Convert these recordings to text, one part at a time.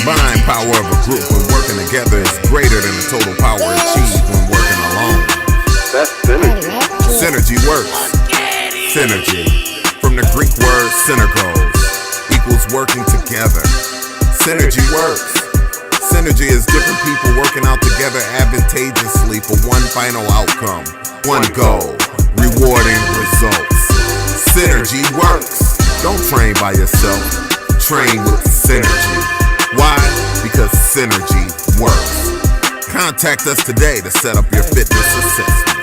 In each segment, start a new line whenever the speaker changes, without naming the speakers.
combined power of a group when working together is greater than the total power achieved when working alone.
That's synergy.
Synergy works. Synergy, from the Greek word synergos, equals working together. Synergy works. Synergy is different people working out together advantageously for one final outcome, one goal, rewarding results. Synergy works. Don't train by yourself. Train with synergy. Why? Because synergy works. Contact us today to set up your fitness assessment.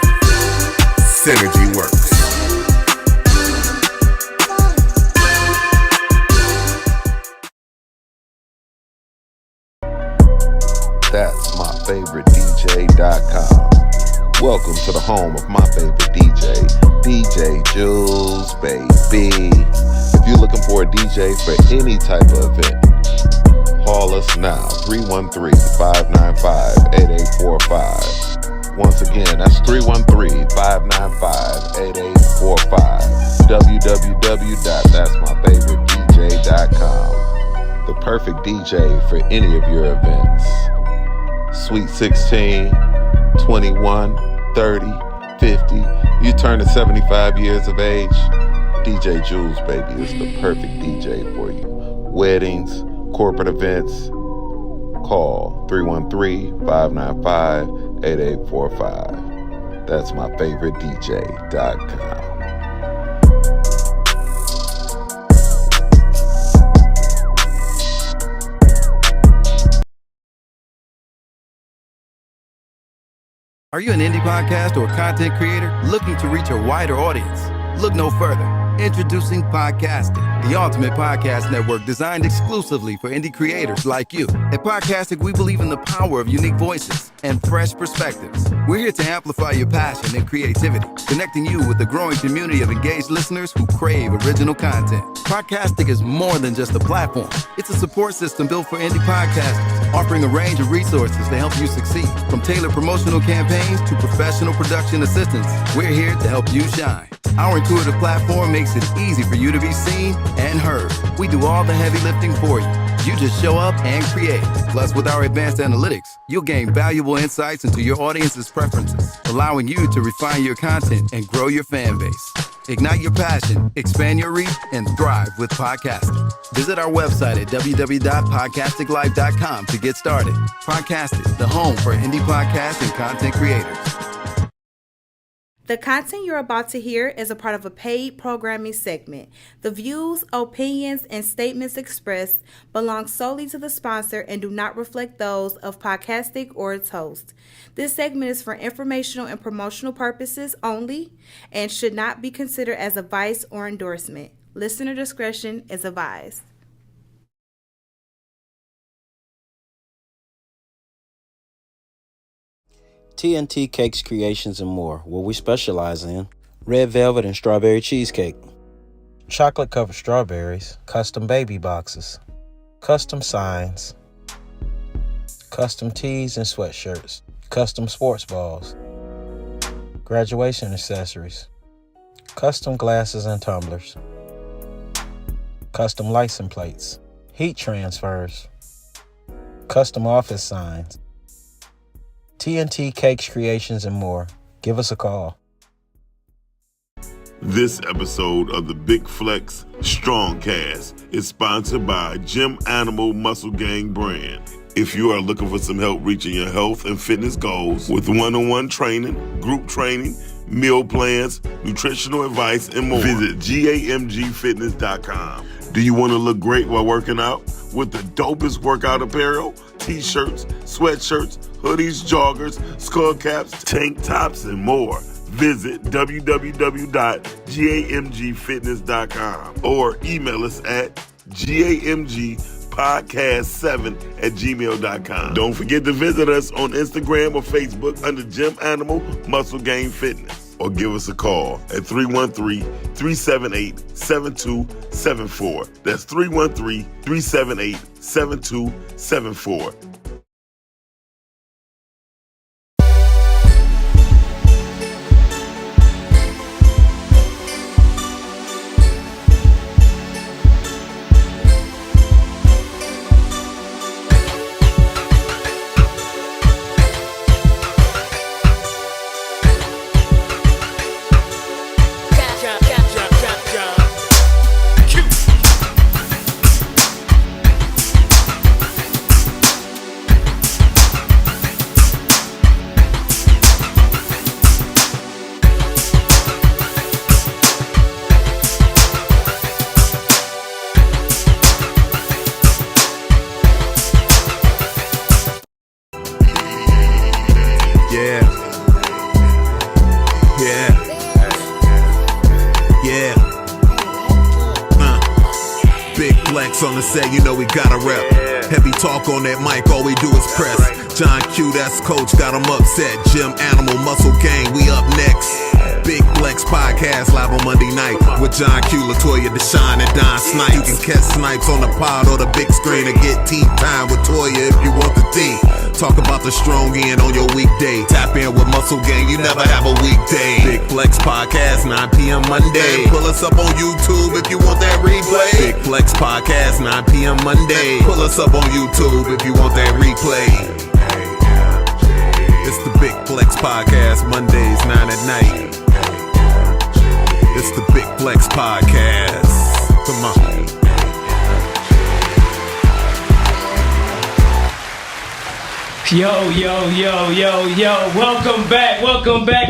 Synergy works.
That's my favorite DJ.com. Welcome to the home of my favorite DJ, DJ Jules, baby. If you're looking for a DJ for any type of event, call us now, 313-595-8845. Once again, that's 313-595-8845. www.that'smyfavoritedj.com. The perfect DJ for any of your events. Sweet 16, 21, 30, 50. You turn to 75 years of age, DJ Jules, baby, is the perfect DJ for you. Weddings, corporate events, call 313-595-8845. That's my favorite DJ.com.
Are you an indie podcast or content creator looking to reach a wider audience? Look no further. Introducing Podcastic, the ultimate podcast network designed exclusively for indie creators like you. At Podcastic, we believe in the power of unique voices and fresh perspectives. We're here to amplify your passion and creativity, connecting you with the growing community of engaged listeners who crave original content. Podcastic is more than just a platform. It's a support system built for indie podcasters, offering a range of resources to help you succeed. From tailored promotional campaigns to professional production assistance, we're here to help you shine. Our intuitive platform makes it easy for you to be seen and heard. We do all the heavy lifting for you. You just show up and create. Plus, with our advanced analytics, you'll gain valuable insights into your audience's preferences, allowing you to refine your content and grow your fan base. Ignite your passion, expand your reach, and thrive with podcasting. Visit our website at www.podcasticlife.com to get started. Podcasting, the home for indie podcasts and content creators.
The content you're about to hear is a part of a paid programming segment. The views, opinions, and statements expressed belong solely to the sponsor and do not reflect those of Podcastic or its host. This segment is for informational and promotional purposes only and should not be considered as advice or endorsement. Listener discretion is advised.
TNT Cakes, Creations, and More, what we specialize in: red velvet and strawberry cheesecake, chocolate-covered strawberries, custom baby boxes, custom signs, custom tees and sweatshirts, custom sports balls, graduation accessories, custom glasses and tumblers, custom license plates, heat transfers, custom office signs. TNT Cakes, Creations, and More. Give us a call.
This episode of the Big Flex Strongcast is sponsored by G.A.M.G Muscle Gang brand. If you are looking for some help reaching your health and fitness goals with one-on-one training, group training, meal plans, nutritional advice, and more, visit GAMGfitness.com. Do you want to look great while working out with the dopest workout apparel, t-shirts, sweatshirts, hoodies, joggers, skull caps, tank tops, and more? Visit www.GAMGfitness.com or email us at GAMGpodcast7@gmail.com. Don't forget to visit us on Instagram or Facebook under G.A.M.G Muscle Gang Fitness, or give us a call at 313-378-7274. That's 313-378-7274.
Yeah. Big Flex on the set, you know we gotta rep. Heavy talk on that mic, all we do is press. John Q, that's coach, got him upset. Jim Animal, Muscle Gang, we up next. Big Flex Podcast live on Monday night with John Q, Latoya, Deshaun, and Don Snipes. You can catch Snipes on the pod or the big screen and get tea time with Toya if you want the tea. Talk about the strong end on your weekday. Tap in with Muscle Gang, you never have a weekday. Big Flex Podcast, 9 p.m. Monday. Pull us up on YouTube if you want that replay. Big Flex Podcast, 9 p.m. Monday. Pull us up on YouTube if you want that replay. It's the Big Flex Podcast, Mondays, 9 at night. It's the Big Flex Podcast. Come on.
Yo. Welcome back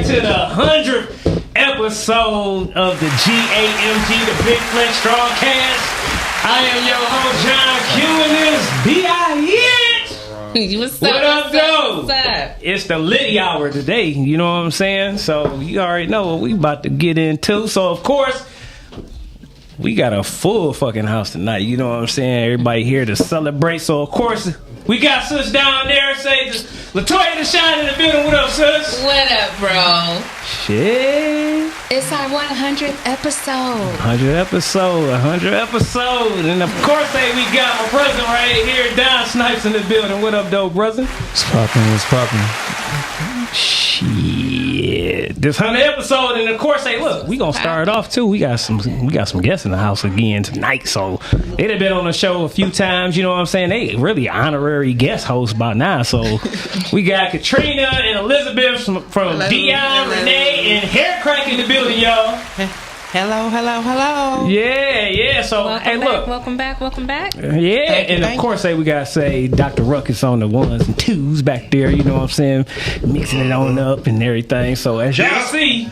to the 100th episode of the G.A.M.G, the Big Flex Strongcast. I am your host, John Q, and this B.I.H. What up, though? It's the Liddy hour today, you know what I'm saying? So you already know what we about to get into. So, of course, we got a full fucking house tonight, you know what I'm saying? Everybody here to celebrate. So, of course, we got sis down there. Say, Latoya the Shine in the building. What up, sis?
What up, bro?
Shit.
It's our 100th episode.
100th episode. And, of course, hey, we got my brother right here, Don Snipes in the building. What up, though, brother?
What's poppin'?
Shit. This 100th episode, and of course, hey, look, we gonna start off too. We got some guests in the house again tonight. So they have been on the show a few times. You know what I'm saying? They really honorary guest hosts by now. So we got Katrina and Elizabeth from Dion, Renee, and Hair Crank in the building, y'all.
Hello.
Yeah. So, hey, look.
Welcome back.
Yeah, and of course, hey, we got to say Dr. Ruckus on the ones and twos back there, you know what I'm saying? Mixing it on up and everything. So, as y'all see,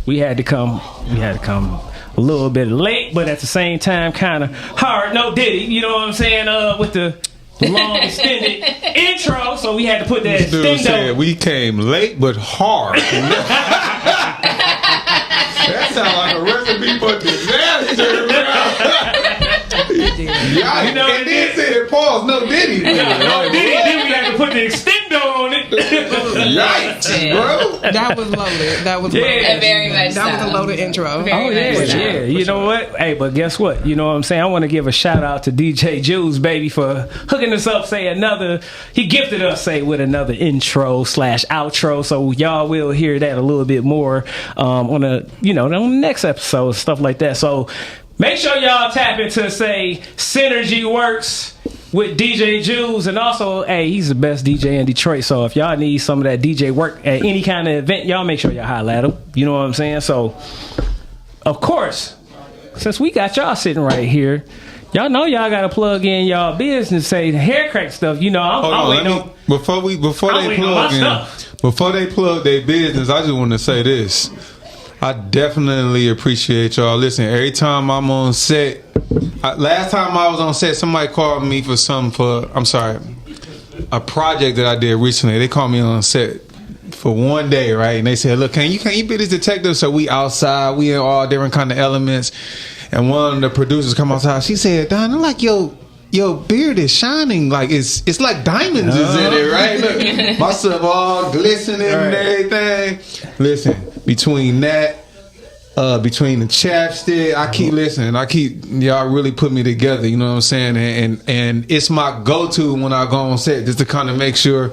we had to come a little bit late, but at the same time, kind of hard. No Diddy, you know what I'm saying? With the long extended intro, so we had to put that extendo.
We came late but hard. That sounds like a recipe for disaster, bro.
You know,
and then said pause, no Diddy.
No Diddy, then we had to put the extendo on it.
Yikes, bro.
That was loaded.
Very much
That was a loaded intro.
Yeah. You know what? Hey, but guess what? You know what I'm saying? I want to give a shout out to DJ Jules, baby, for hooking us up. He gifted us, with another intro/outro. So y'all will hear that a little bit more on the next episode, stuff like that. So make sure y'all tap into Synergy Works with DJ Jules, and also, hey, he's the best DJ in Detroit. So if y'all need some of that DJ work at any kind of event, y'all make sure y'all holler at him. You know what I'm saying? So, of course, since we got y'all sitting right here, y'all know y'all gotta plug in y'all business, say the hair crack stuff. You know, I'm waiting on.
Before they plug their business, I just want to say this. I definitely appreciate y'all. Listen, every time I'm on set, last time I was on set, somebody called me for a project that I did recently. They called me on set for one day, right? And they said, look, can you be this detective? So we outside, we in all different kind of elements. And one of the producers come outside. She said, Don, I'm like, your beard is shining, like it's like diamonds is in it, right? Look, my stuff all glistening and everything. Listen, between that, between the chapstick, I keep listening. Y'all really put me together, you know what I'm saying? And it's my go-to when I go on set, just to kind of make sure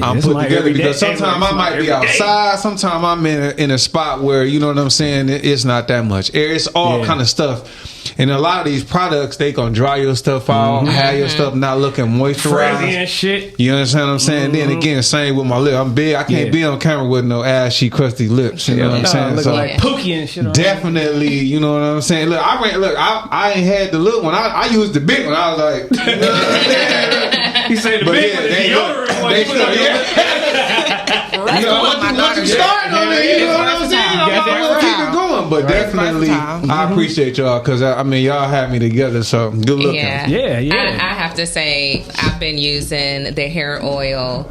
I'm put together, because sometimes I might be outside, sometimes I'm in a spot where, you know what I'm saying, it's not that much air, it's all kind of stuff. And a lot of these products, they gonna dry your stuff out, have your stuff not looking moisturized.
Frizzy and shit.
You understand what I'm saying? Then again, same with my lip. I'm big. I can't be on camera with no ashy, crusty lips. You know what I'm saying?
Looking like Pookie and shit.
Definitely, you know what I'm saying? Look, I ain't had the little one. I used the big one. I was like, you know what I'm saying?
He said the big one is the deodorant one.
Once you start on it, you know what I'm saying? I'm gonna keep it going. But definitely, I appreciate y'all, because y'all had me together. So good looking.
Yeah. I have to say, I've been using the hair oil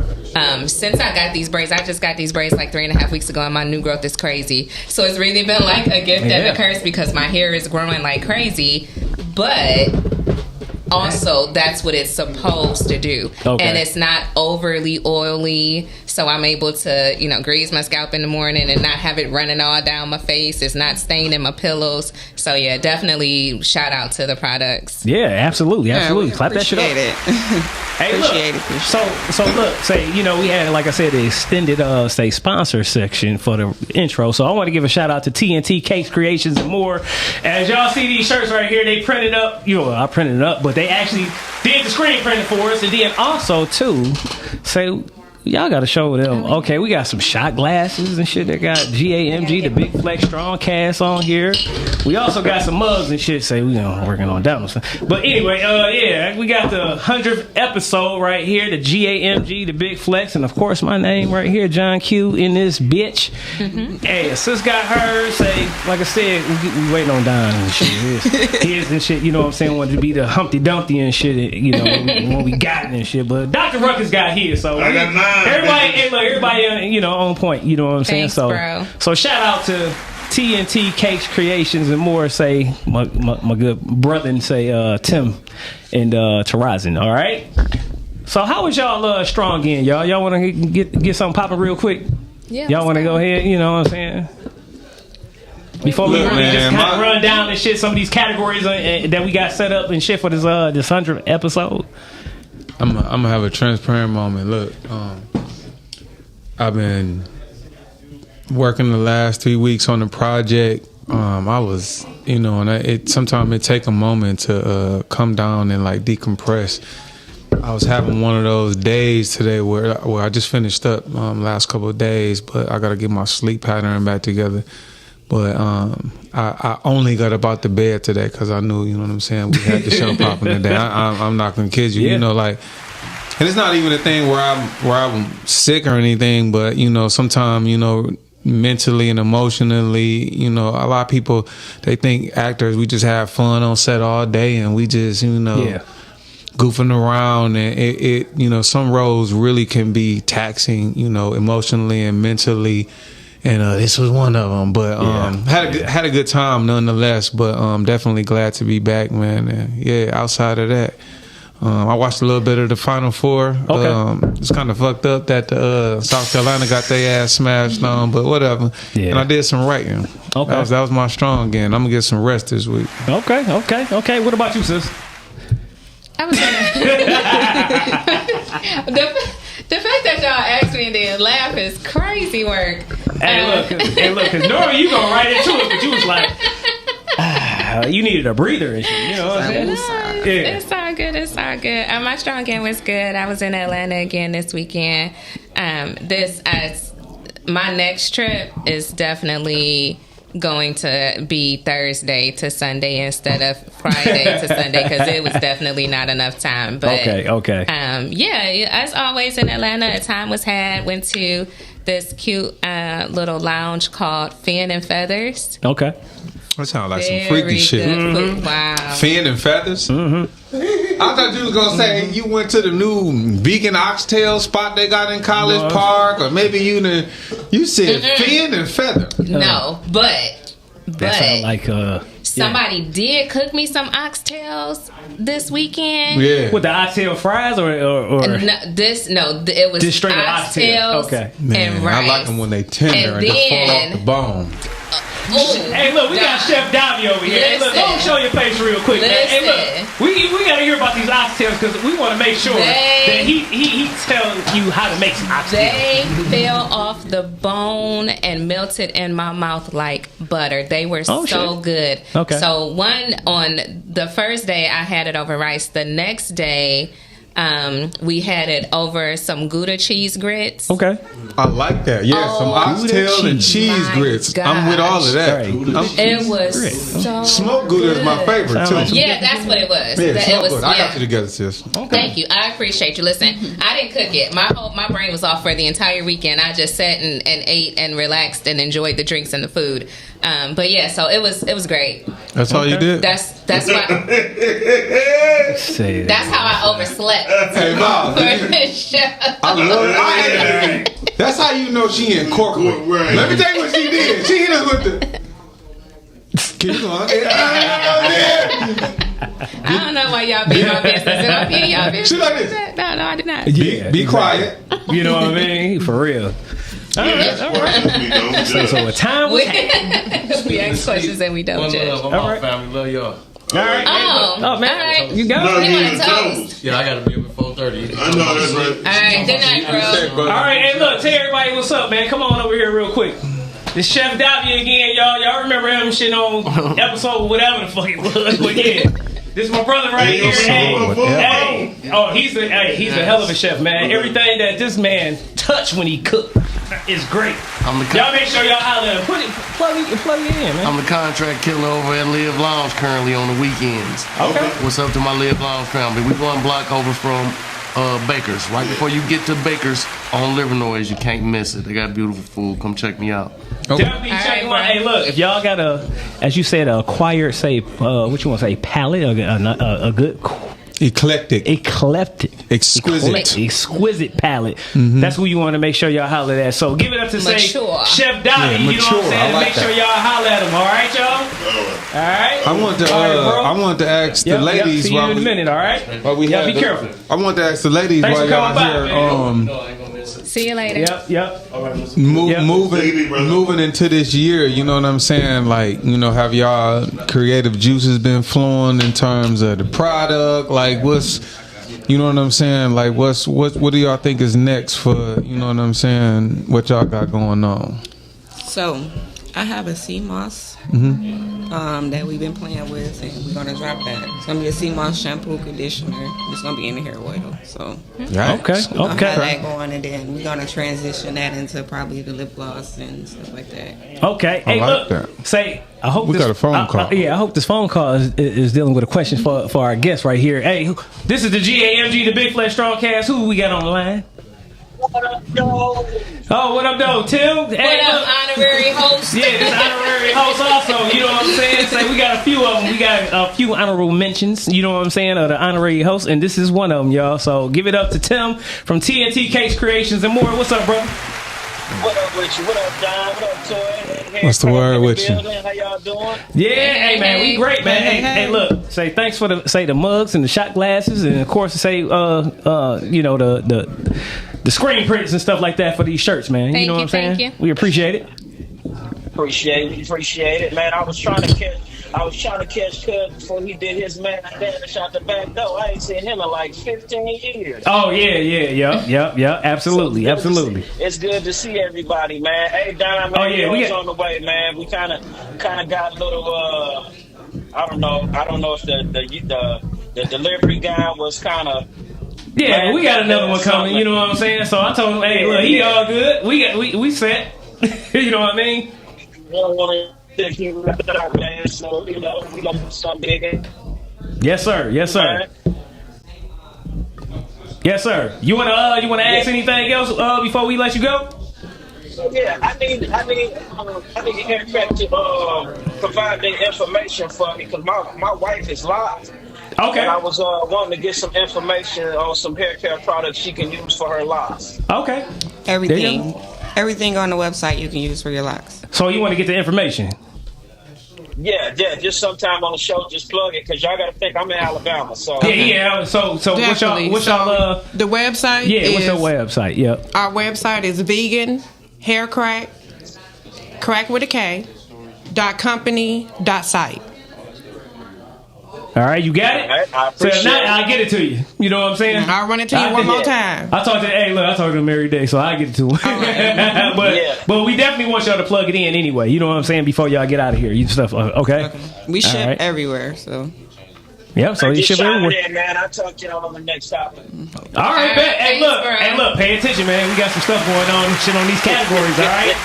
since I got these braids, I just got these braids like 3.5 weeks ago, and my new growth is crazy. So it's really been like a gift and a curse because my hair is growing like crazy, but also that's what it's supposed to do. And it's not overly oily, so I'm able to, you know, grease my scalp in the morning and not have it running all down my face. It's not staining my pillows. So yeah, definitely shout out to the products.
Yeah, absolutely. Clap that shit up. Hey,
Appreciate it.
So look, say, you know, we had, like I said, the extended sponsor section for the intro. So I want to give a shout out to TNT Cakes Creations and More. As y'all see these shirts right here, they printed up. You know, I printed it up, but they actually did the screen printing for us, and then also too, say. Y'all gotta show them. Okay, we got some shot glasses and shit. They got G.A.M.G, the Big Flex Strong Cast on here. We also got some mugs and shit. Say we working on that one. But anyway, yeah, we got the 100th episode right here. The G.A.M.G, the Big Flex, and of course my name right here, John Q in this bitch. Hey, sis got hers. Say, like I said, we waiting on Don and shit. His and shit. You know what I'm saying? Wanted to be the Humpty Dumpty and shit. You know when we got it and shit. But Dr. Ruckus got here, so
I got mine.
Everybody, you know, on point. You know what I'm saying?
Thanks, bro.
So shout out to TNT Cakes Creations and More. Say my good brother and say Tim and Tarazin. All right. So how was y'all strong in, y'all? Y'all want to get something popping real quick?
Yeah.
Y'all want to go ahead? You know what I'm saying? Before we just kind of run down and shit, some of these categories that we got set up and shit for this 100th episode.
I'm gonna have a transparent moment. Look, I've been working the last 3 weeks on the project. I was, you know, and sometimes it take a moment to come down and like decompress. I was having one of those days today where I just finished up last couple of days, but I gotta get my sleep pattern back together. But I only got up out the bed today because I knew, you know what I'm saying, we had the show popping today. I'm not gonna kid you, you know, like, and it's not even a thing where I'm sick or anything, but you know, sometimes, you know, mentally and emotionally, you know, a lot of people, they think actors, we just have fun on set all day and we just, you know, goofing around, and it you know, some roles really can be taxing, you know, emotionally and mentally. And this was one of them, but had a good time nonetheless. But definitely glad to be back, man. And yeah, outside of that, I watched a little bit of the Final Four. It's kind of fucked up that South Carolina got their ass smashed on, but whatever. Yeah. And I did some writing. Okay, that was my strong game. I'm gonna get some rest this week. Okay.
What about you, sis?
I was the fact that y'all asked me and then laugh is crazy work.
Hey, look, because normally you go right into it, but you was like, you needed a breather and shit. You know what I'm saying?
It's all good. My strong game was good. I was in Atlanta again this weekend. My next trip is definitely going to be Thursday to Sunday instead of Friday to Sunday because it was definitely not enough time. But
okay.
Yeah, as always in Atlanta, a time was had. Went to this cute little lounge called Fin and Feathers.
Okay. That sounds like some freaky shit.
Mm-hmm. Wow.
Fin and Feathers? Mm-hmm. I thought you was going to say you went to the new vegan oxtail spot they got in College Park, or maybe you said Fin and Feather.
No, but
that sounds like
somebody did cook me some oxtails this weekend.
Yeah.
With the oxtail fries or
it was
just straight
oxtails.
Okay.
Man,
and rice.
I like them when they tender and just fall off the bone.
Hey, look, we got Chef Davy over here. Hey, look, go show your face real quick, man. Hey, look, we got to hear about these oxtails because we want to make sure that he tells you how to make some oxtails.
They fell off the bone and melted in my mouth like butter. They were so good.
Okay.
So on the first day, I had it over rice. The next day, we had it over some Gouda cheese grits.
Okay.
I like that. Yeah, some oxtail and cheese grits.
Gosh.
I'm with all of that.
It was so
smoked Gouda is my favorite too.
Yeah, that's what it was.
Yeah, I got you together, sis.
Okay. Thank you. I appreciate you. Listen, I didn't cook it. My brain was off for the entire weekend. I just sat and ate and relaxed and enjoyed the drinks and the food. But yeah, so it was great.
That's all you did?
That's why.
Say
That's how I overslept.
Hey, Bob.
For this show.
I love it. That's how you know she incorporated.
Right.
Let me tell you what she did. She hit us with the. Keep going.
I don't know why y'all be my business. Did I be in y'all business?
She like this.
No, I did not.
Be quiet.
You know what I mean? For real. All right. So a time was had.
We ask questions and we don't judge.
All right.
Family, love y'all.
All right.
Oh,
man.
all right.
You got
No,
it.
You
you
want
in
a toast?
Yeah, I gotta be up at 4:30.
I know that's right.
All right, good night, bro.
All right. Hey, look, tell everybody what's up, man. Come on over here real quick. This Chef Davy again, y'all. Y'all remember him shit on episode whatever the fuck it was? But yeah. This is my brother right here. He's a hell of a chef, man. Everything that this man touch when he cook is great. Y'all make sure y'all holler at him. Plug it in, man.
I'm the contract killer over at Live Lounge currently on the weekends.
Okay.
What's up to my Live Lounge family? We one block over from Baker's. Right before you get to Baker's on Livernois, you can't miss it. They got beautiful food. Come check me out.
Definitely check them out. Hey, look, if y'all got as you said, acquired, say, what you want to say, palate, a good
Eclectic.
Exquisite palate. Mm-hmm. That's who you want to make sure y'all holler at. So give it up to say Chef Dottie. You know what I'm saying? Make sure y'all holler at him. All right, y'all. All right.
I want to ask the ladies.
See you in a minute. All right. Be careful.
I want to ask the ladies
while
y'all here.
See you later.
Yep.
Moving into this year, you know what I'm saying? Like, you know, have y'all creative juices been flowing in terms of the product? Like, what's, you know what I'm saying? Like, what do y'all think is next for, you know what I'm saying? What y'all got going on?
So, I have a sea moss that we've been playing with, and we're gonna drop that. It's gonna be a sea moss shampoo conditioner. It's gonna be in the hair oil. So
okay.
Have that going, and then we're gonna transition that into probably the lip gloss and stuff like that.
Okay. Hey,
like
look. Say, I hope
we got a phone call.
I hope this phone call is dealing with a question for our guest right here. Hey, this is the G.A.M.G, the Big Flex Strong Cast. Who we got on the line?
What up, though?
Oh, what up, though? Tim?
What up, honorary host?
Yeah, this honorary host also. You know what I'm saying? So we got a few of them. We got a few honorable mentions, you know what I'm saying, of the honorary host, and this is one of them, y'all. So give it up to Tim from TNT Cakes Creations and more. What's up, bro?
What up with you? What up, Don? What up, Toy?
What's the word with you?
How y'all doing?
Yeah, hey man, we great, man. Hey, look, say thanks for the mugs and the shot glasses, and of course say you know the screen prints and stuff like that for these shirts, man. You know what I'm saying?
Thank you.
We appreciate it.
Appreciate it, man. I was trying to catch Cud before he did his man and shot the back door. I ain't seen him in like 15 years.
Oh yeah, absolutely.
It's good to see everybody, man. Hey, Don, man, we on the way, man. We kind of got a little. I don't know if the delivery guy was kind of.
Yeah, but we got another one coming. You know what I'm saying? So I told him, hey, look, he all good. We set. You know what I mean?
I don't want to keep it out, man. So we gonna put something big in.
Yes, sir. You wanna ask anything else before we let you go?
Yeah, I need Haircut to provide the information for me because my wife is locked.
Okay.
And I was wanting to get some information on some hair care products she can use for her locks.
Okay.
Everything on the website you can use for your locks.
So you want to get the information?
Yeah. Just sometime on the show, just plug it because y'all got to think I'm in Alabama. So
yeah. So what's y'all
the website?
Yeah, what's your website? Yep.
Our website is vegan hair crack with a K .company.site.
All right, you got it?
I appreciate
it. I'll get it to you. You know what I'm saying?
I'll run it to you one more time.
I talk to him every day, so I'll get it to him.
Right.
but we definitely want y'all to plug it in anyway. You know what I'm saying? Before y'all get out of here. You stuff, okay?
We ship everywhere, so.
Yep, so you ship everywhere.
In, man. I'll talk to y'all on the next topic.
All right, bet. Hey, look, pay attention, man. We got some stuff going on shit on these categories, all right?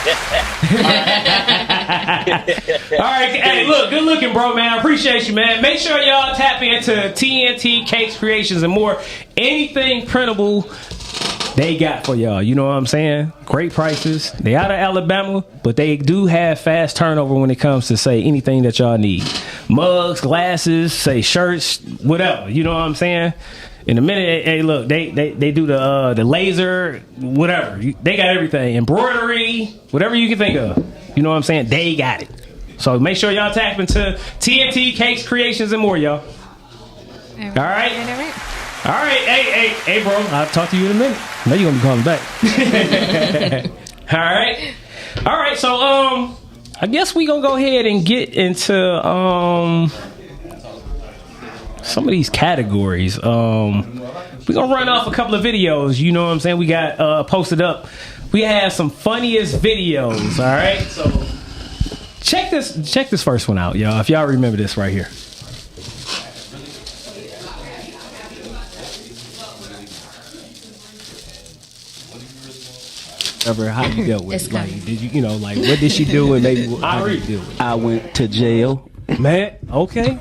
All right, hey, look, good looking, bro, man. I appreciate you, man. Make sure y'all tap into TNT Cakes Creations and more. Anything printable they got for y'all. You know what I'm saying? Great prices. They out of Alabama, but they do have fast turnover when it comes to say anything that y'all need. Mugs, glasses, say shirts, whatever. You know what I'm saying? In a minute, hey, look, they do the laser, whatever. They got everything. Embroidery, whatever you can think of. You know what I'm saying? They got it. So make sure y'all tap into TNT Cakes, Creations, and more, y'all. All right? All right. Hey, bro. I'll talk to you in a minute. I know you're going to be calling back. All right. So, I guess we going to go ahead and get into some of these categories. We're going to run off a couple of videos. You know what I'm saying? We got posted up. We have some funniest videos. All right. So check this first one out, y'all. If y'all remember this right here. How you dealt with it? Like, did you know, like, what did she do and maybe how did you do it?
I went to jail.
Man, okay.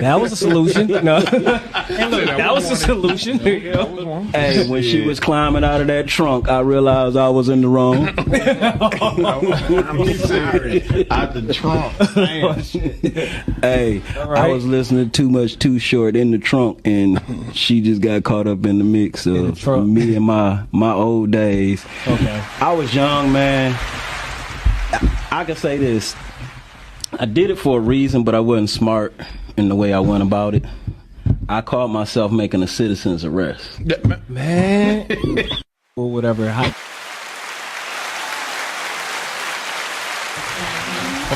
That was a solution. No. That was a solution.
Hey, when she was climbing out of that trunk, I realized I was in the wrong.
I'm sorry. Out the trunk.
Hey, right. I was listening to Too Much Too Short in the trunk, and she just got caught up in the mix of me and my old days.
Okay.
I was young, man. I can say this. I did it for a reason, but I wasn't smart in the way I went about it. I caught myself making a citizen's arrest.
Man. Or whatever.
I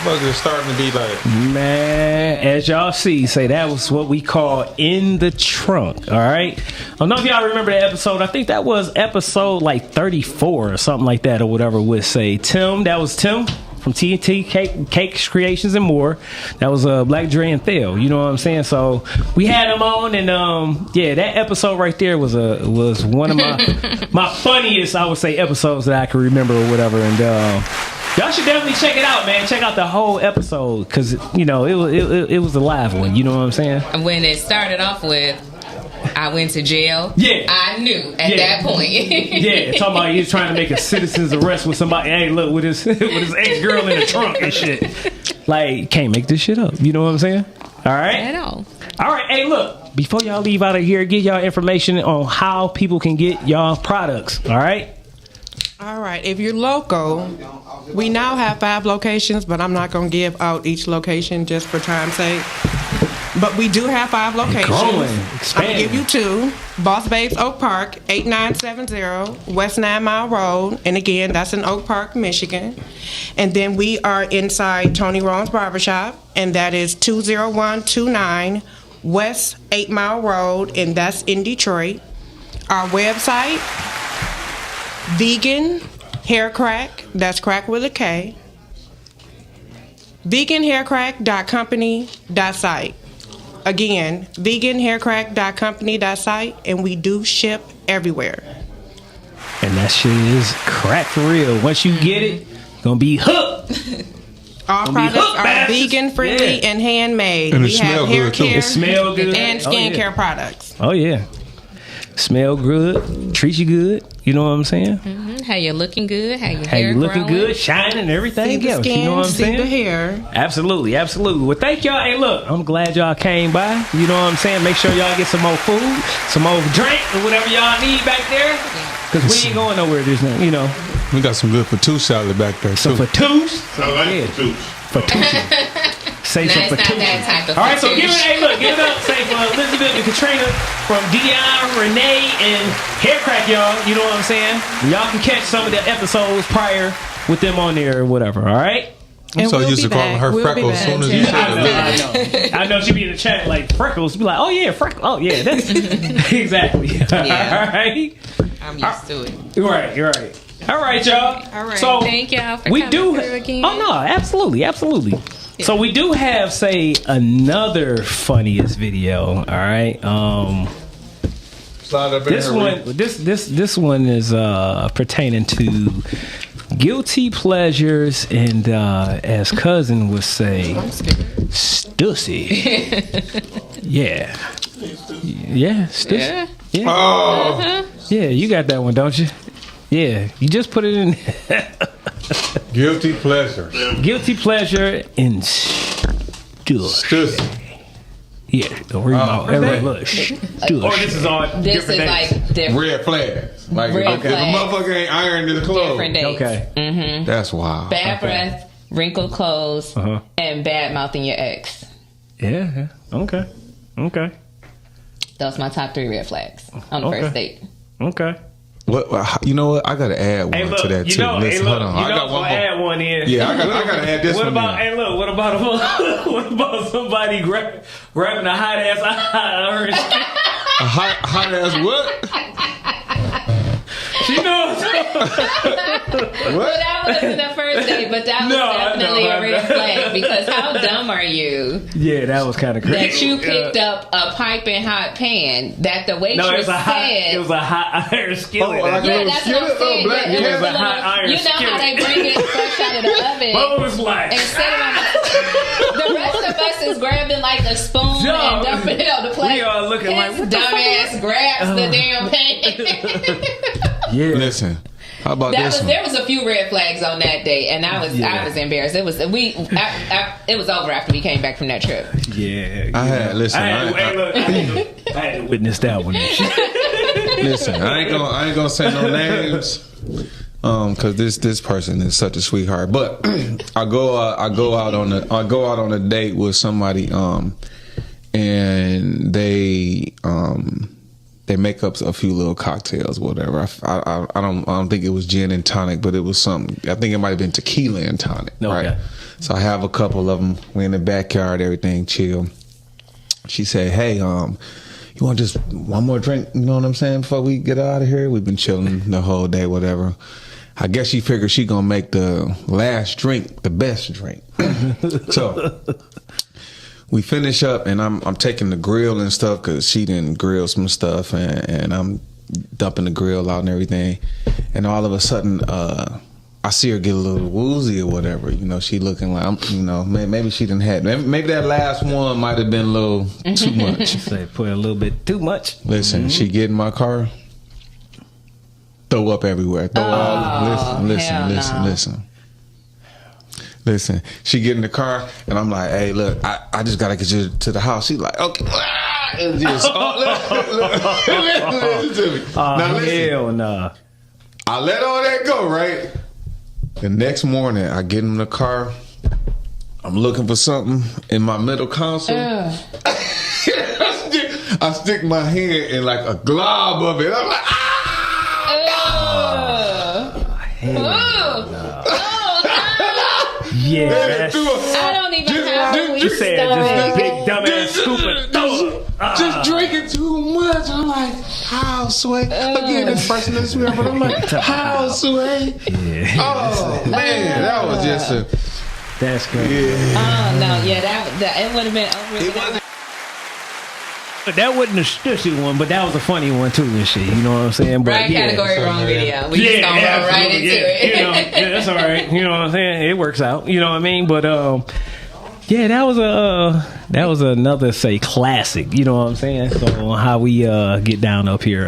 thought it was starting to be like...
Man, as y'all see, say that was what we call In the Trunk, all right? I don't know if y'all remember that episode. I think that was episode like 34 or something like that or whatever would say. Tim, that was Tim from TNT Cakes, Creations, and more. That was Black Dre and Theo. You know what I'm saying? So we had them on, and yeah, that episode right there was one of my funniest, I would say, episodes that I can remember or whatever. And y'all should definitely check it out, man. Check out the whole episode because you know it was a live one. You know what I'm saying?
When it started off with, I went to jail.
Yeah,
I knew at that point.
Yeah, talking about he's trying to make a citizen's arrest with somebody. Hey, look, with his ex girl in the trunk and shit. Like, can't make this shit up. You know what I'm saying? All right.
At all.
All right. Hey, look. Before y'all leave out of here, get y'all information on how people can get y'all products. All right.
All right. If you're local, we now have 5 locations, but I'm not going to give out each location just for time's sake. But we do have 5 locations.
Growing,
I'm going to give you 2. Boss Babes Oak Park, 8970 West 9 Mile Road. And again, that's in Oak Park, Michigan. And then we are inside Tony Rowan's Barbershop, and that is 20129 West 8 Mile Road, and that's in Detroit. Our website, Vegan Hair Crack, that's crack with a K, veganhaircrack.company.site. Again, veganhaircrack.company.site, and we do ship everywhere.
And that shit is crack for real. Once you get it, gonna be hooked.
All products are vegan friendly and handmade.
And
we have hair care
it smell good.
And skincare products.
Oh yeah. Smell good, treat you good. You know what I'm saying?
Mm-hmm. How you looking good? How your
How
hair
you looking
growing?
good, shining, everything
See the
else.
skin,
You know what I'm
see
saying?
the hair.
Absolutely, absolutely. Well, thank y'all. Hey, look, I'm glad y'all came by. You know what I'm saying? Make sure y'all get some more food, some more drink, or whatever y'all need back there. Because we ain't going nowhere. There's no, you know.
We got some good fatouche salad back there, too.
Some fatouche?
I like
Fatouche. Say
No,
some
it's not
fatouche.
that type of
All right, so
fatouche.
give it up. Say for Elizabeth and Katrina from Dion, Renee, and Hair Crack, y'all. You know what I'm saying? Y'all can catch some of the episodes prior with them on there or whatever. All right.
I'm so used to calling her Freckles as soon as you said it.
I know she be in the chat like Freckles. Be like, oh yeah, Freckles. Oh yeah, that's exactly.
Yeah.
All right.
I'm used to it.
Right. You're right. All right, y'all.
All right.
So
thank y'all for
we
coming
do.
through again.
Oh no, absolutely. Yeah. So we do have, say, another funniest video. All right. This one is pertaining to guilty pleasures and, as cousin would say, stussy. Yeah, stussy.
Yeah.
Yeah.
Oh.
Yeah, you got that one, don't you? Yeah, you just put it in.
Guilty pleasure.
Guilty pleasure in stush. Yeah, don't read my look.
Oh,
this is on.
This is like different.
Red flags. Like
Red
if a
flags.
motherfucker ain't ironed his clothes.
Different dates.
Okay.
Mm-hmm.
That's wild.
Bad breath, wrinkled clothes, and bad mouthing your ex.
Yeah. Okay.
Those my top 3 red flags on the first date.
Okay.
What? You know what? I gotta add one to that too. Listen, hold on. I got one more.
Add one in.
Yeah, I gotta add this
what
one.
About, hey, look. What about somebody grabbing a hot ass iron?
A hot ass what?
She knows.
Well, that wasn't the first date, but that was definitely a red flag because how dumb are you?
Yeah, that was kind of crazy.
That you picked up a piping hot pan that the waitress
it was a
said.
hot iron skillet.
That's what I'm saying.
It was a hot iron
you know
skillet.
how they bring it fresh out of the oven.
What was like?
And set it on the rest of us is grabbing like a spoon and dumping it on the plate.
We all looking like, what the
dumbass grabs the damn pan.
Yeah.
Listen. How about this one?
There was a few red flags on that day, and I was embarrassed. It was it was over after we came back from that trip.
Yeah,
I had
to witness that one.
Listen, I ain't gonna say no names, because this person is such a sweetheart. But I go out on a date with somebody, and they make up a few little cocktails, whatever. I don't think it was gin and tonic, but it was something. I think it might have been tequila and tonic, right? So I have a couple of them. We're in the backyard, everything chill. She said, "Hey, you want just one more drink? You know what I'm saying? Before we get out of here, we've been chilling the whole day, whatever." I guess she figured she gonna make the last drink the best drink. So we finish up, and I'm taking the grill and stuff because she didn't grill some stuff, and I'm dumping the grill out and everything. And all of a sudden, I see her get a little woozy or whatever. You know, she looking like, maybe she didn't have. Maybe that last one might have been a little too much.
Say put a little bit too much.
Listen, she get in my car, throw up everywhere. Listen, she get in the car, and I'm like, "Hey, look, I just gotta get you to the house." She's like, "Okay." And just, listen to me. Now listen,
hell nah.
I let all that go, right? The next morning, I get in the car. I'm looking for something in my middle console. I stick my hand in like a glob of it. I'm like,
yeah,
I don't even have a weak
said just a big dumbass scoop and throw it.
Just drinking too much. I'm like, how sway? Again, this person is sweet, but I'm like, how sway?
Yeah.
Oh man, that was just a.
That's great.
Yeah.
Oh no, yeah, that it would have been over.
That wasn't a stushy one, but that was a funny one too and shit. You know what I'm saying? But,
right category, wrong video. We just gonna go right into it.
You know, that's all right. You know what I'm saying? It works out. You know what I mean? But yeah, that was another classic. You know what I'm saying? So how we get down up here.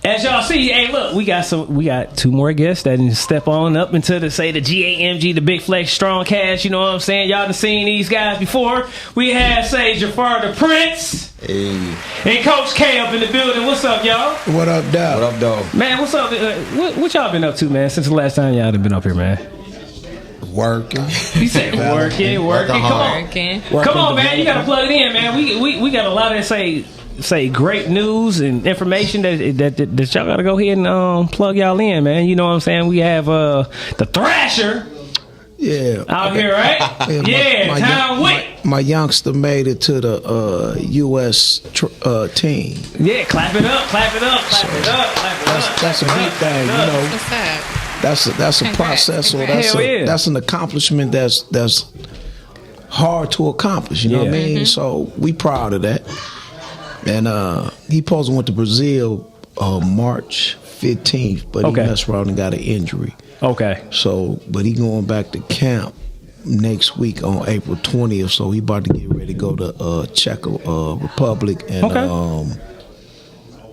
As y'all see, hey, look, we got 2 more guests that can step on up into the G.A.M.G, the Big Flex Strong Cast. You know what I'm saying? Y'all done seen these guys before. We had Jafar the Prince.
Hey.
And Coach K up in the building. What's up, y'all?
What up, dog? What up, dog?
Man, what's up? What y'all been up to, man, since the last time y'all done been up here, man?
Working.
He said working. Come on, man. You gotta plug it in, man. We got a lot of say great news and information that y'all gotta go ahead and plug y'all in, man. You know what I'm saying? We have the Thrasher.
Yeah.
Out here, right? Tom Wick.
My youngster made it to the U.S. team.
Yeah, clap it up.
That's a big thing, you know.
What's that?
That's a process, or that's an accomplishment that's hard to accomplish. You know what I mean? Mm-hmm. So we proud of that. And he supposed to went to Brazil March 15th, but he messed around and got an injury.
Okay.
So, but he going back to camp next week on April 20th. So he about to get ready to go to Czech Republic and